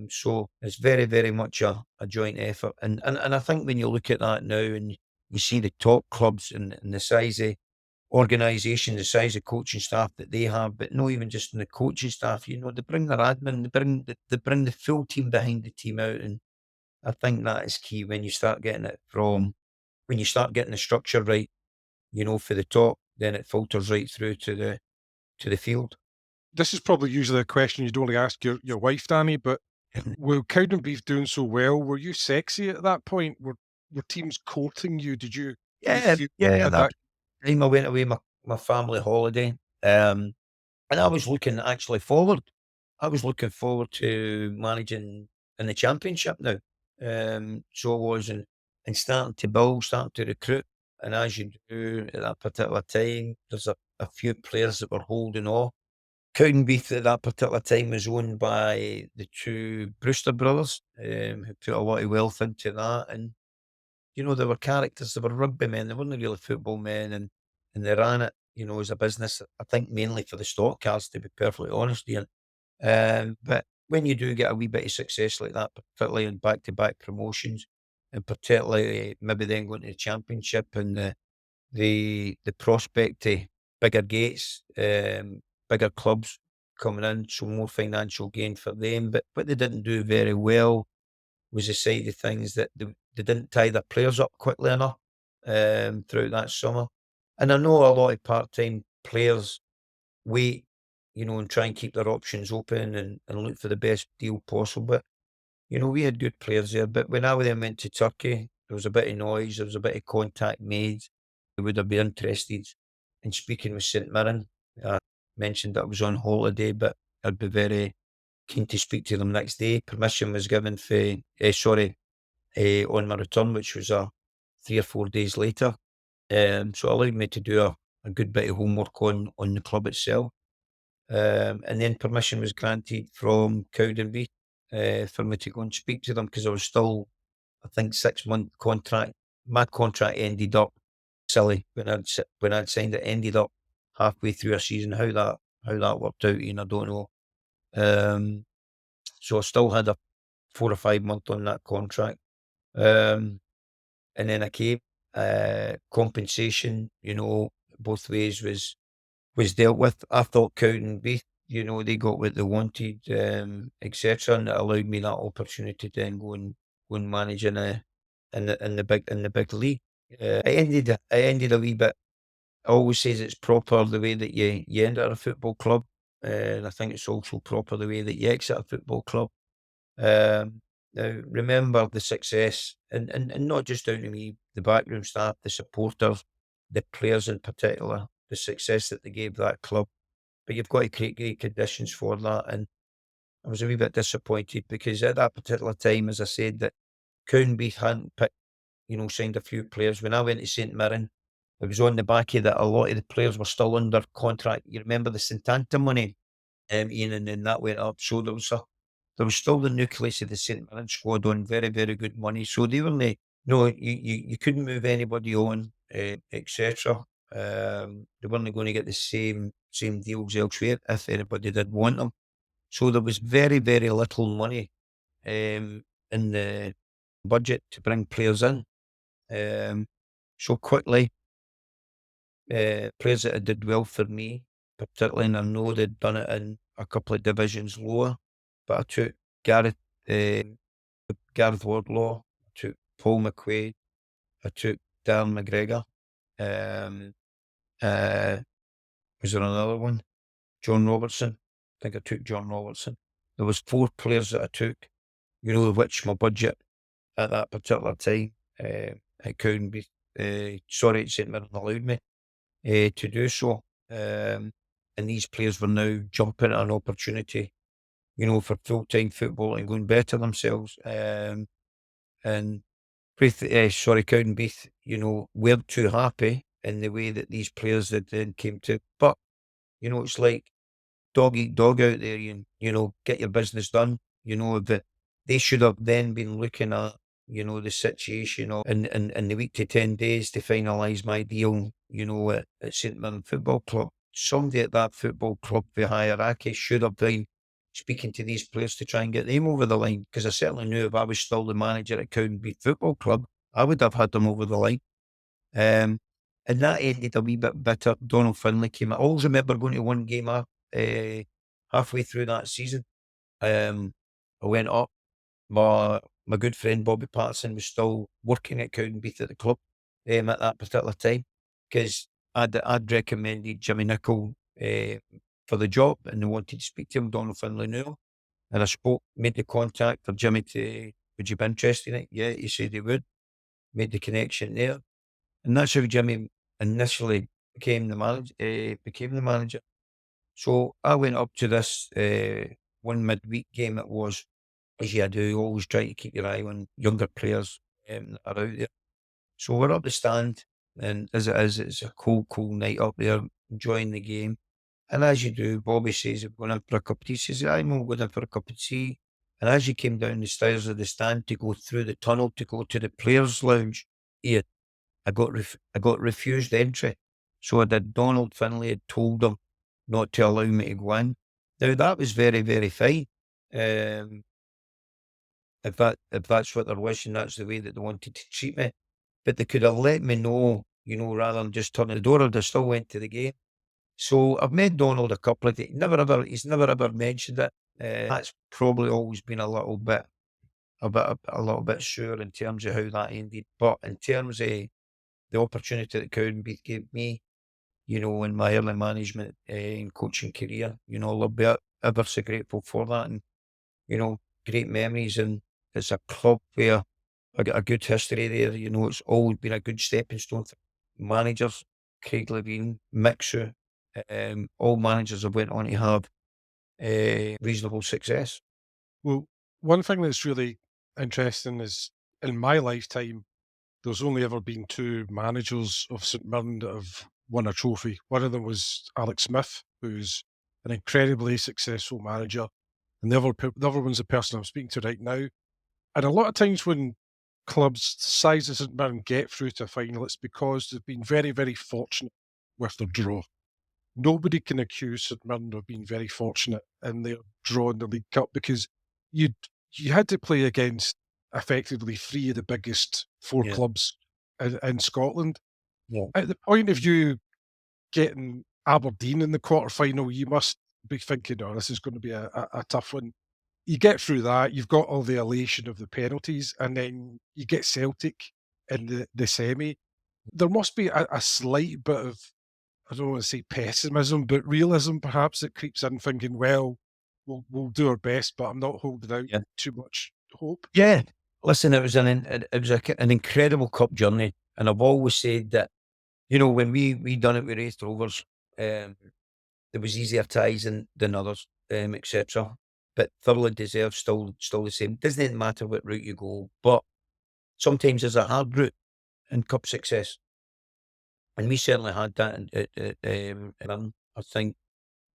so it's very, very much a joint effort. And I think when you look at that now and you see the top clubs and the size of organisation, the size of coaching staff that they have, but not even just in the coaching staff, they bring their admin, they bring the full team behind the team out. And I think that is key when you start getting when you start getting the structure right, for the top, then it filters right through to the field. This is probably usually a question you'd only ask your wife, Danny, but with Cowdenbeath doing so well, were you sexy at that point? Were teams courting you? Did you Yeah, feel yeah, at that that? time I went away my family holiday, and I was looking actually forward. I was looking forward to managing in the championship now. So I was and starting to build, starting to recruit, and as you do at that particular time, there's a few players that were holding off. Cowdenbeath at that particular time was owned by the two Brewster brothers, who put a lot of wealth into that. And they were characters, they were rugby men, they weren't really football men, and they ran it, as a business, I think mainly for the stock cars, to be perfectly honest, Ian. But when you do get a wee bit of success like that, particularly in back-to-back promotions, and particularly maybe then going to the championship and the prospect of bigger gates, bigger clubs coming in, so more financial gain for them. But what they didn't do very well was the side of things that they didn't tie their players up quickly enough throughout that summer. And I know a lot of part-time players wait, and try and keep their options open and look for the best deal possible. But, we had good players there. But when I then went to Turkey, there was a bit of noise, there was a bit of contact made. They would have been interested in speaking with St Mirren. I mentioned that I was on holiday, but I'd be very keen to speak to them next day. Permission was given for, on my return, which was 3 or 4 days later. So it allowed me to do a good bit of homework on the club itself. And then permission was granted from Cowdenbeath for me to go and speak to them because I was still, I think, 6-month contract. My contract ended up silly when I'd signed it. Ended up halfway through a season. How that worked out, I don't know. Um, so I still had a 4 or 5 month on that contract. Um, and then I came. Compensation, both ways was dealt with. I thought Cowdenbeath, they got what they wanted, etc., and it allowed me that opportunity to then go and manage in the big league. I ended a wee bit. I always says it's proper the way that you enter a football club, and I think it's also proper the way that you exit a football club. Now, remember the success, and not just down to me, the backroom staff, the supporters, the players in particular, the success that they gave that club. But you've got to create great conditions for that. And I was a wee bit disappointed because at that particular time, as I said, that Cowdenbeath hadn't picked, signed a few players. When I went to St Mirren, it was on the back of that a lot of the players were still under contract. You remember the Santanta money, Ian, and then that went up. So there was still the nucleus of the St Mirren squad on very, very good money. So they were no, you couldn't move anybody on, etc. They weren't going to get the same deals elsewhere if anybody did want them. So there was very, very little money in the budget to bring players in. So quickly, players that did well for me, particularly, and I know they'd done it in a couple of divisions lower, but I took Gareth, Gareth Wardlaw, I took Paul McQuaid, I took Darren McGregor. Um, uh, was there another one? John Robertson. I think I took John Robertson. There was 4 players that I took, which my budget at that particular time, it couldn't be, sorry, St Mirren allowed me to do so. And these players were now jumping at an opportunity, for full-time football and going better themselves. And Cowdenbeath, weren't too happy in the way that these players that then came to. But, it's like dog eat dog out there, get your business done. They should have then been looking at, the situation of in the week to 10 days to finalise my deal, at St Mirren Football Club. Somebody at that football club, the hierarchy, should have been speaking to these players to try and get them over the line. Because I certainly knew if I was still the manager at Cowdenbeath Football Club, I would have had them over the line. And that ended a wee bit bitter. Donald Finlay came. I always remember going to one game halfway through that season. I went up. My good friend Bobby Patterson was still working at Cowdenbeath at the club at that particular time, because I'd recommended Jimmy Nicholl for the job, and they wanted to speak to him. Donald Finlay knew him, and I made the contact for Jimmy to, would you be interested in it? Yeah, he said he would. Made the connection there. And that's how Jimmy initially became the manager. So I went up to this one midweek game. It was, as you do, you always try to keep your eye on younger players that are out there. So we're up the stand, and as it is, it's a cold night up there, enjoying the game. And as you do, Bobby says, "I'm going in for a cup of tea." He says, "I'm going in for a cup of tea." And as you came down the stairs of the stand to go through the tunnel to go to the players' lounge, Ian, I got refused entry. So I did. Donald Finlay had told them not to allow me to go in. Now that was very, very fine. If that's what they're wishing, that's the way that they wanted to treat me. But they could have let me know, rather than just turning the door. I'd have still went to the game. So I've met Donald a couple of days. He's never ever mentioned it. That's probably always been a little bit sure in terms of how that ended. But in terms of the opportunity that Cowdenbeath gave me, in my early management and coaching career, I'll be ever so grateful for that, and great memories. And it's a club where I got a good history there. It's always been a good stepping stone for managers. Craig Levine, Mixu, all managers have went on to have reasonable success. Well, one thing that's really interesting is in my lifetime, there's only ever been two managers of St Mirren that have won a trophy. One of them was Alex Smith, who's an incredibly successful manager, and the other one's the person I'm speaking to right now. And a lot of times when clubs the size of St Mirren get through to a final, it's because they've been very, very fortunate with their draw. Nobody can accuse St Mirren of being very fortunate in their draw in the League Cup, because you had to play against effectively three of the biggest four Yeah. clubs in Scotland. Yeah. At the point of you getting Aberdeen in the quarter-final, you must be thinking, "Oh, this is gonna be a tough one." You get through that, you've got all the elation of the penalties, and then you get Celtic in the semi. There must be a slight bit of, I don't want to say pessimism, but realism perhaps that creeps in, thinking, "Well, we'll do our best," but I'm not holding out Yeah. too much hope. Yeah. Listen, it was an incredible cup journey, and I've always said that, when we done it with Wraith Rovers, there was easier ties than others, etc. But thoroughly deserved, still the same. Doesn't matter what route you go, but sometimes there's a hard route in cup success, and we certainly had that. I think,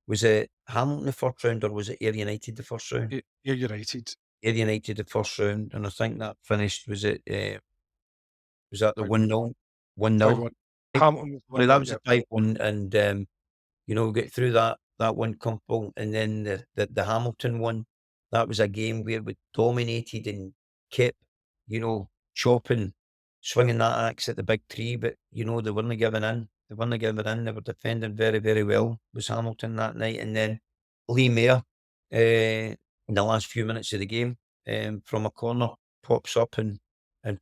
was it Hamilton the first round, or was it Ayr United the first round? You're United. Ayr United the first round, and I think that finished. Was that the 1-0? 1-0. 5-1. Hamilton was Well, that 1-0, was yeah. a tight one, and get through that one couple, and then the Hamilton one. That was a game where we dominated and kept, chopping, swinging that axe at the big tree, but they weren't giving in. They weren't giving in. They were defending very, very well. Was Hamilton that night, and then Lee Mayer, in the last few minutes of the game, from a corner, pops up and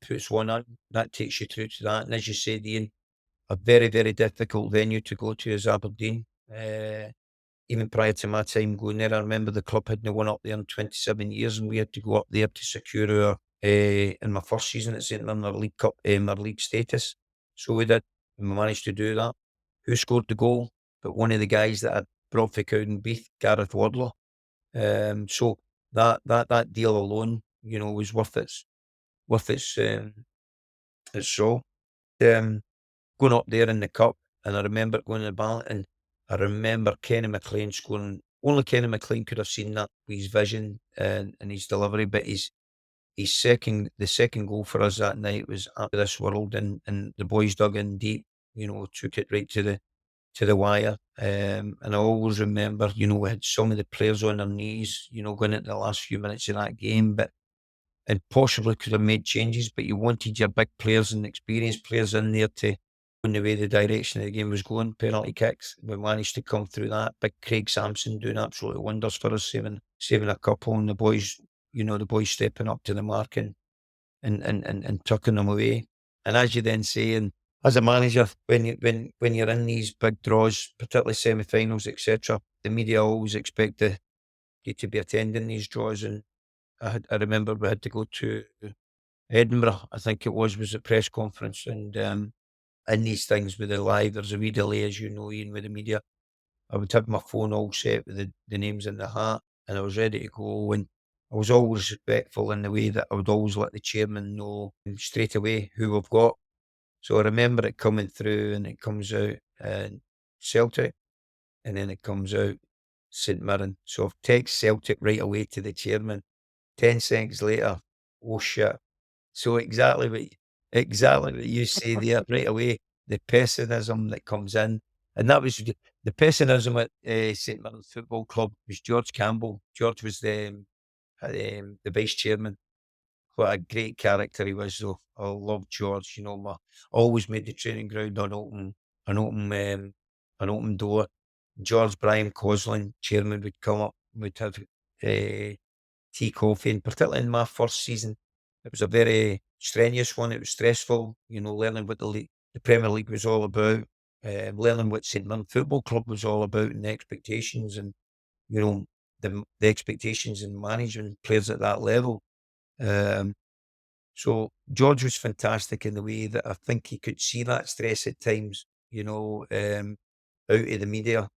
puts one on. That takes you through to that. And as you said, Ian, a very, very difficult venue to go to is Aberdeen. Even prior to my time going there, I remember the club hadn't won up there in 27 years, and we had to go up there to secure our, in my first season at St Mirren, our League Cup, our league status. So we did, and we managed to do that. Who scored the goal? But one of the guys that I brought for Cowdenbeath, Gareth Wardlaw. So that deal alone, was worth its at Shaw. Going up there in the cup, and I remember going to the ballot, and I remember Kenny McLean scoring. Only Kenny McLean could have seen that with his vision and his delivery, but the second goal for us that night was up to this world, and the boys dug in deep, took it right to the wire. And I always remember, we had some of the players on their knees, going into the last few minutes of that game, and possibly could have made changes, but you wanted your big players and experienced players in there to in the way the direction of the game was going. Penalty kicks, we managed to come through that. Big Craig Sampson doing absolute wonders for us, saving a couple, and the boys, the boys stepping up to the mark and tucking them away. And as you then say, and as a manager, when you're in these big draws, particularly semi-finals, etc., the media always expect you to be attending these draws. And I remember we had to go to Edinburgh, I think it was a press conference, and in these things with the live, there's a wee delay, as you know, Ian, with the media. I would have my phone all set with the names in the hat, and I was ready to go, and I was always respectful in the way that I would always let the chairman know straight away who we've got. So I remember it coming through, and it comes out Celtic, and then it comes out St Mirren. So I've texted Celtic right away to the chairman. 10 seconds later, oh shit. So exactly what you say there right away, the pessimism that comes in. And that was the pessimism at St Mirren Football Club was George Campbell. George was the vice chairman. What a great character he was, though. I love George. Always made the training ground an open door. George Brian Coslin, chairman, would come up, would have tea, coffee, and particularly in my first season, it was a very strenuous one. It was stressful, learning what the Premier League was all about, learning what St Mirren Football Club was all about, and the expectations, and the expectations in managing players at that level. So George was fantastic in the way that I think he could see that stress at times, out of the media,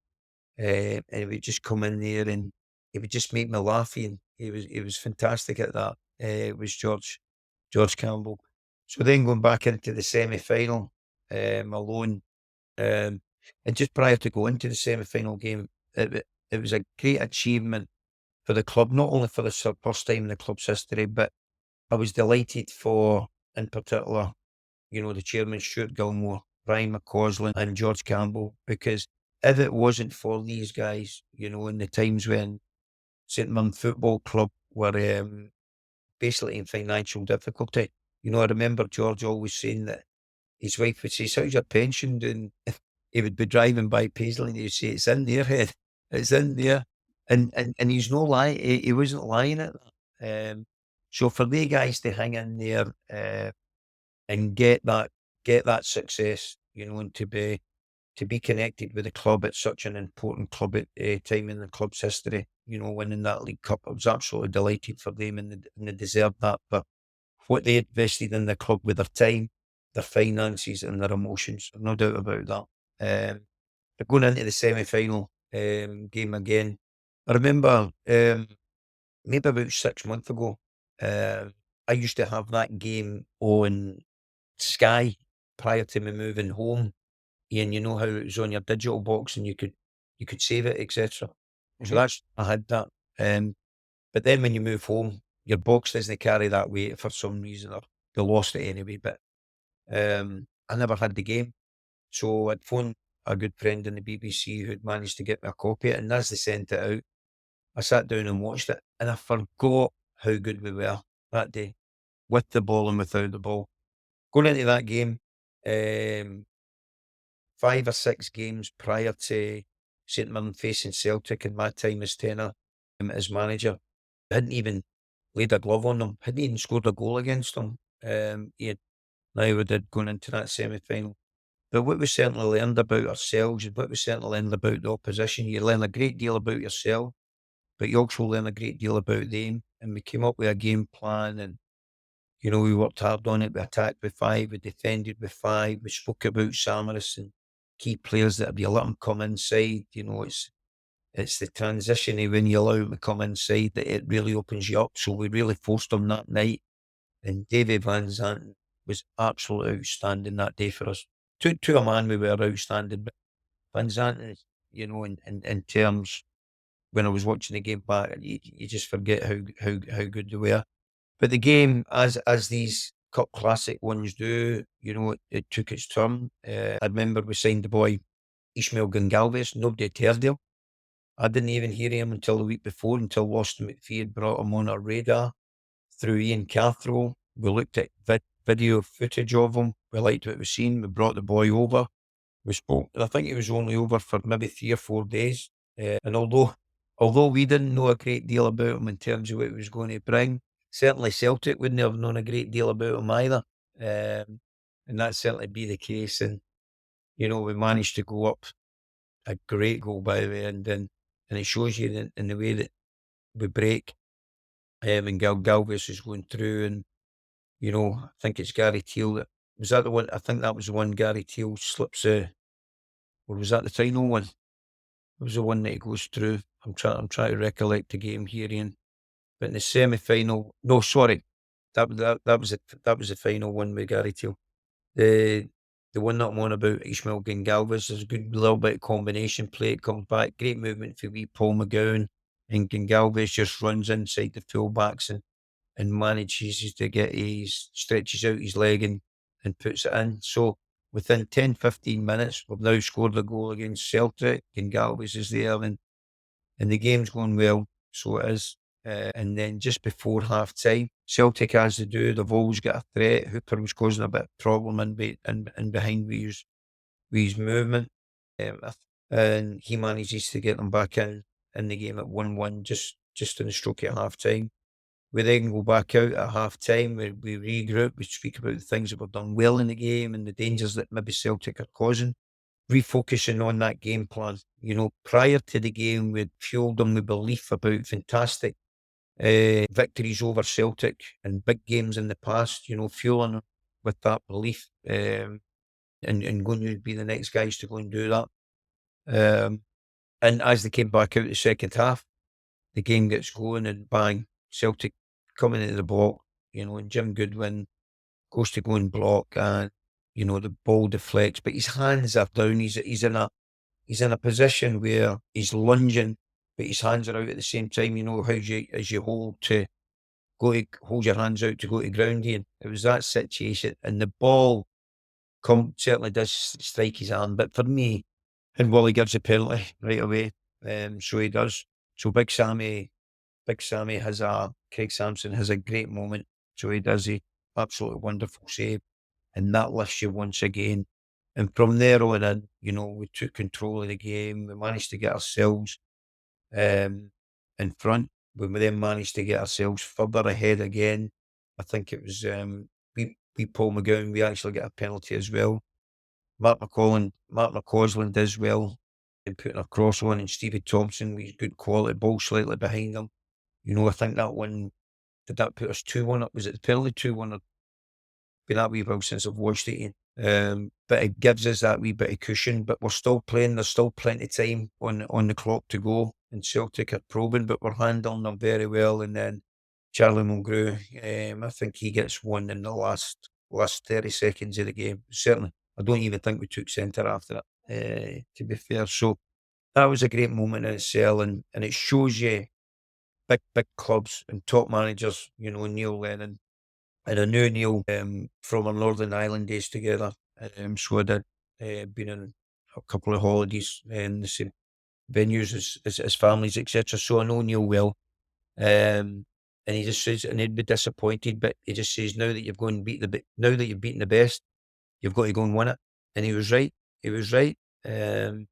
and he would just come in there and he would just make me laugh. And he was fantastic at that. It was George Campbell. So then going back into the semi-final, alone, and just prior to going to the semi-final game, it was a great achievement for the club, not only for the first time in the club's history, but I was delighted for, in particular, the chairman, Stuart Gilmore, Brian McCausland and George Campbell, because if it wasn't for these guys, in the times when St Mirren Football Club were basically in financial difficulty, I remember George always saying that his wife would say, "How's your pension?" And he would be driving by Paisley and he'd say, "It's in there, head. It's in there." And he's no lie. He wasn't lying at that. So for the guys to hang in there and get that success, and to be connected with the club at such an important club at a time in the club's history, winning that League Cup, I was absolutely delighted for them, and they deserved that. But what they invested in the club with their time, their finances, and their emotions, no doubt about that. But going into the semi-final game again, I remember maybe about 6 months ago, I used to have that game on Sky prior to me moving home. And you know how it was on your digital box and you could save it, etc. So I had that. But then when you move home, your box doesn't carry that weight for some reason, or they lost it anyway. But I never had the game. So I'd phoned a good friend in the BBC who'd managed to get me a copy of it, and as they sent it out, I sat down and watched it, and I forgot how good we were that day, with the ball and without the ball. Going into that game, 5 or 6 games prior to St Mirren facing Celtic in my time as tenor as manager, I hadn't even laid a glove on them, hadn't even scored a goal against them. Now we did going into that semi-final. But what we certainly learned about ourselves, and what we certainly learned about the opposition, you learn a great deal about yourself, but you also learn a great deal about them. And we came up with a game plan, and we worked hard on it. We attacked with 5, we defended with 5. We spoke about Samaras and key players that if you let them come inside, it's the transition when you allow them to come inside that it really opens you up. So we really forced them that night. And Davy Van Zanten was absolutely outstanding that day for us. To a man, we were outstanding, but Van Zanten, in terms, when I was watching the game back, you just forget how good they were. But the game, as these cup classic ones do, it took its turn. I remember we signed the boy Ishmael Gongalves. Nobody had heard of him. I didn't even hear him until the week before, until Austin McPhee had brought him on our radar through Ian Cathro. We looked at video footage of him. We liked what we seen. We brought the boy over. We spoke, and I think he was only over for maybe 3 or 4 days. And although we didn't know a great deal about him in terms of what he was going to bring, certainly Celtic wouldn't have known a great deal about him either. And that certainly be the case. And, we managed to go up a great goal, by the way, and it shows you in the way that we break. And Galvis is going through, and I think it's Gary Teal was that the one. I think that was the one Gary Teal slips, or was that the final one? It was the one that he goes through. I'm trying to recollect the game here, Ian. But in the semi-final, no, sorry, that was the final one with Gary Teal. The one that I'm on about, Ishmael Gongalves, there's a good little bit of combination play. It comes back, great movement for wee Paul McGowan, and Gongalves just runs inside the fullbacks and manages to get stretches out his leg and puts it in. So within 10, 15 minutes, we've now scored a goal against Celtic, and Galvis is there, and the game's going well. So it is. And then just before half time, Celtic, as they do, they've always got a threat. Hooper was causing a bit of problem in behind with his movement. And he manages to get them back in the game at 1-1, just in the stroke at half time. We then go back out at half time, we regroup, we speak about the things that were done well in the game and the dangers that maybe Celtic are causing, refocusing on that game plan. Prior to the game, we'd fueled them with belief about fantastic victories over Celtic and big games in the past, fueling them with that belief, and going to be the next guys to go and do that. And as they came back out the second half, the game gets going and bang, Celtic coming into the block, and Jim Goodwin goes to go and block, and, the ball deflects, but his hands are down. He's in a position where he's lunging, but his hands are out at the same time. As you hold your hands out to go to ground, Ian. It was that situation, and the ball certainly does strike his arm, but for me, and Wally gives a penalty right away. So he does. So Big Sammy Craig Sampson has a great moment. So he does a absolutely wonderful save, and that lifts you once again. And from there on in, we took control of the game. We managed to get ourselves in front. We then managed to get ourselves further ahead again. I think it was we Paul McGowan. We actually get a penalty as well. Mark McCausland as well, and putting a cross on, and Stevie Thompson with good quality ball slightly behind him. I think that one, did that put us 2-1 up? Was it the penalty 2-1? Or been that wee while since I've watched it. But it gives us that wee bit of cushion. But we're still playing. There's still plenty of time on the clock to go. And Celtic are probing, but we're handling them very well. And then Charlie Mulgrew, I think he gets one in the last 30 seconds of the game. Certainly, I don't even think we took centre after that, to be fair. So that was a great moment in itself, and it shows you big clubs and top managers, Neil Lennon. And I knew Neil from our Northern Ireland days together. So I did, been on a couple of holidays in the same venues as families, etc. So I know Neil well. And he just says, and he'd be disappointed, but he just says, now that you've beaten the best, you've got to go and win it. And he was right. And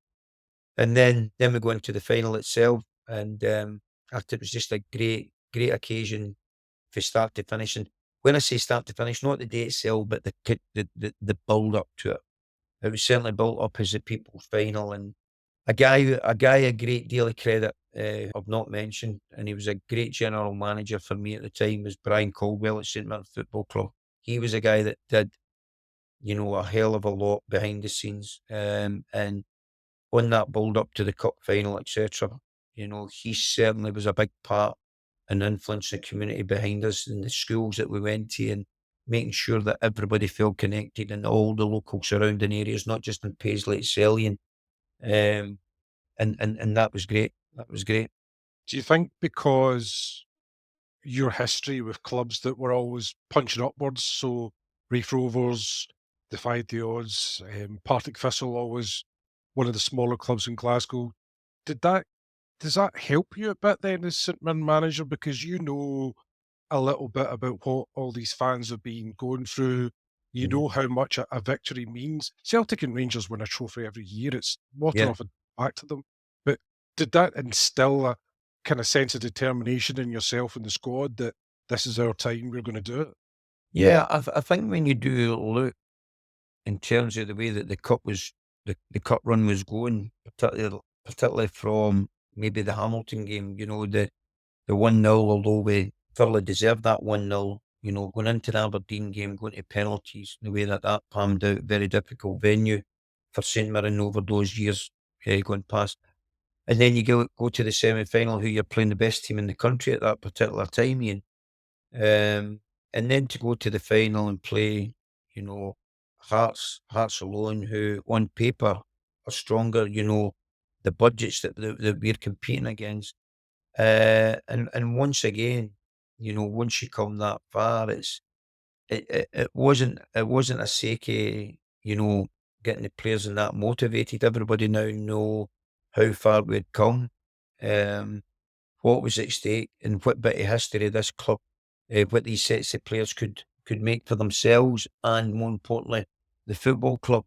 then we go into the final itself, and after, it was just a great occasion from start to finish. And when I say start to finish, not the day itself, but the build up to it. It was certainly built up as the people's final, and a guy a great deal of credit I've not mentioned, and he was a great general manager for me at the time, was Brian Caldwell at St Mirren Football Club. He was a guy that did, a hell of a lot behind the scenes, and on that build up to the cup final, etc. He certainly was a big part and influence the community behind us and the schools that we went to, and making sure that everybody felt connected in all the local surrounding areas, not just in Paisley, Selly, and that was great. That was great. Do you think because your history with clubs that were always punching upwards, so Raith Rovers defied the odds, Partick Thistle always one of the smaller clubs in Glasgow, does that help you a bit then as St Mirren manager because you know a little bit about what all these fans have been going through? You Mhm. know how much a victory means. Celtic and Rangers win a trophy every year. It's water Yeah. off a back to them. But did that instill a kind of sense of determination in yourself and the squad that this is our time, we're going to do it? Yeah, I think when you do look in terms of the way that the cup was, the cup run was going, particularly from maybe the Hamilton game, the 1-0, although we thoroughly deserved that 1-0, going into the Aberdeen game, going to penalties, the way that that panned out, very difficult venue for St Mirren over those years going past. And then you go to the semi-final, who you're playing the best team in the country at that particular time, Ian. And then to go to the final and play, you know, Hearts alone, who on paper are stronger, the budgets that we're competing against. And once again, once you come that far, it wasn't a sake of, getting the players and that motivated. Everybody now know how far we'd come. Um, what was at stake and what bit of history this club, what these sets of players could make for themselves and more importantly, the football club.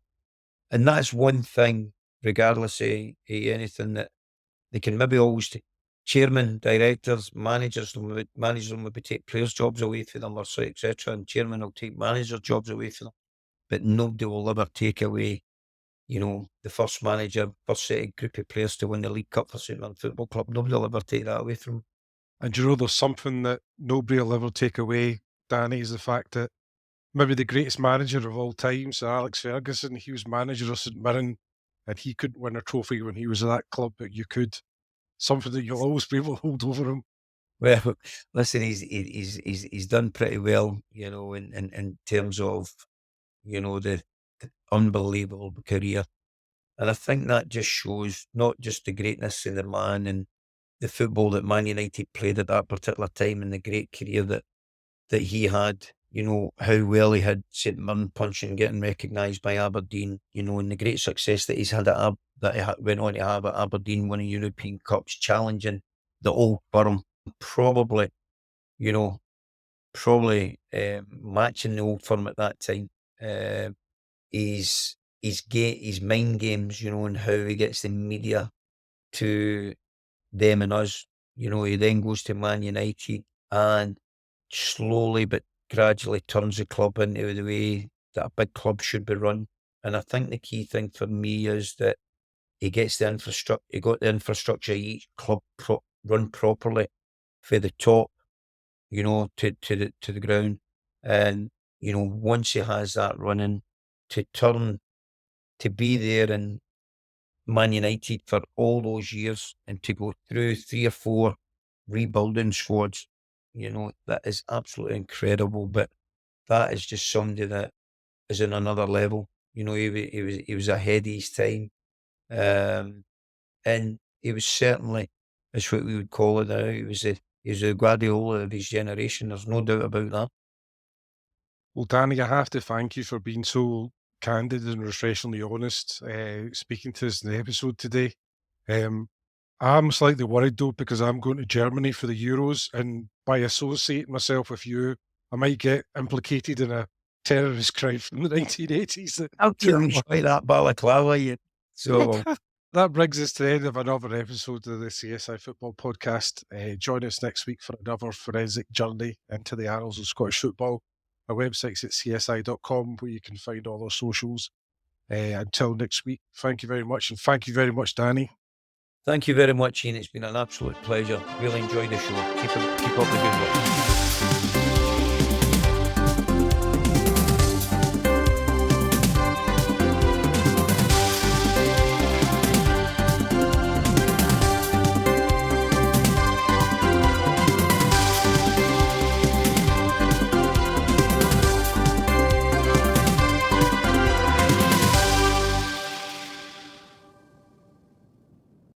And that's one thing, regardless of anything, that they can maybe always chairman, directors, managers will maybe take players' jobs away from them or so, etc. And chairman will take managers' jobs away from them. But nobody will ever take away, the first manager, first set of group of players to win the League Cup for St Mirren Football Club. Nobody will ever take that away from them. And you know, there's something that nobody will ever take away, Danny, is the fact that maybe the greatest manager of all time, Sir Alex Ferguson, he was manager of St Mirren and he couldn't win a trophy when he was at that club, but you could. Something that you'll always be able to hold over him. Well, listen, he's done pretty well, in terms of, the unbelievable career. And I think that just shows not just the greatness of the man and the football that Man United played at that particular time and the great career that he had, how well he had St Mirren punching, getting recognised by Aberdeen, and the great success that he's had that he went on to have at Aberdeen, winning European Cups, challenging the old firm, probably, you know, matching the old firm at that time. His mind games, and how he gets the media to them and us. He then goes to Man United and slowly but gradually turns the club into the way that a big club should be run. And I think the key thing for me is that he gets the infrastructure. He got the infrastructure of each club run properly for the top, to the ground. And once he has that running, to be there in Man United for all those years and to go through 3 or 4 rebuilding squads, that is absolutely incredible. But that is just somebody that is in another level. He was ahead of his time. And he was certainly, that's what we would call it now, he was the Guardiola of his generation. There's no doubt about that. Well, Danny, I have to thank you for being so candid and refreshingly honest, speaking to us in the episode today. I'm slightly worried though because I'm going to Germany for the Euros, and by associating myself with you, I might get implicated in a terrorist crime from the 1980s. How can you enjoy that balaclava? So, That brings us to the end of another episode of the CSI Football Podcast. Join us next week for another forensic journey into the annals of Scottish football. Our website's at csi.com, where you can find all our socials. Until next week, thank you very much, and thank you very much, Danny. thank you very much, Ian. It's been an absolute pleasure. Really enjoyed the show. Keep up the good work.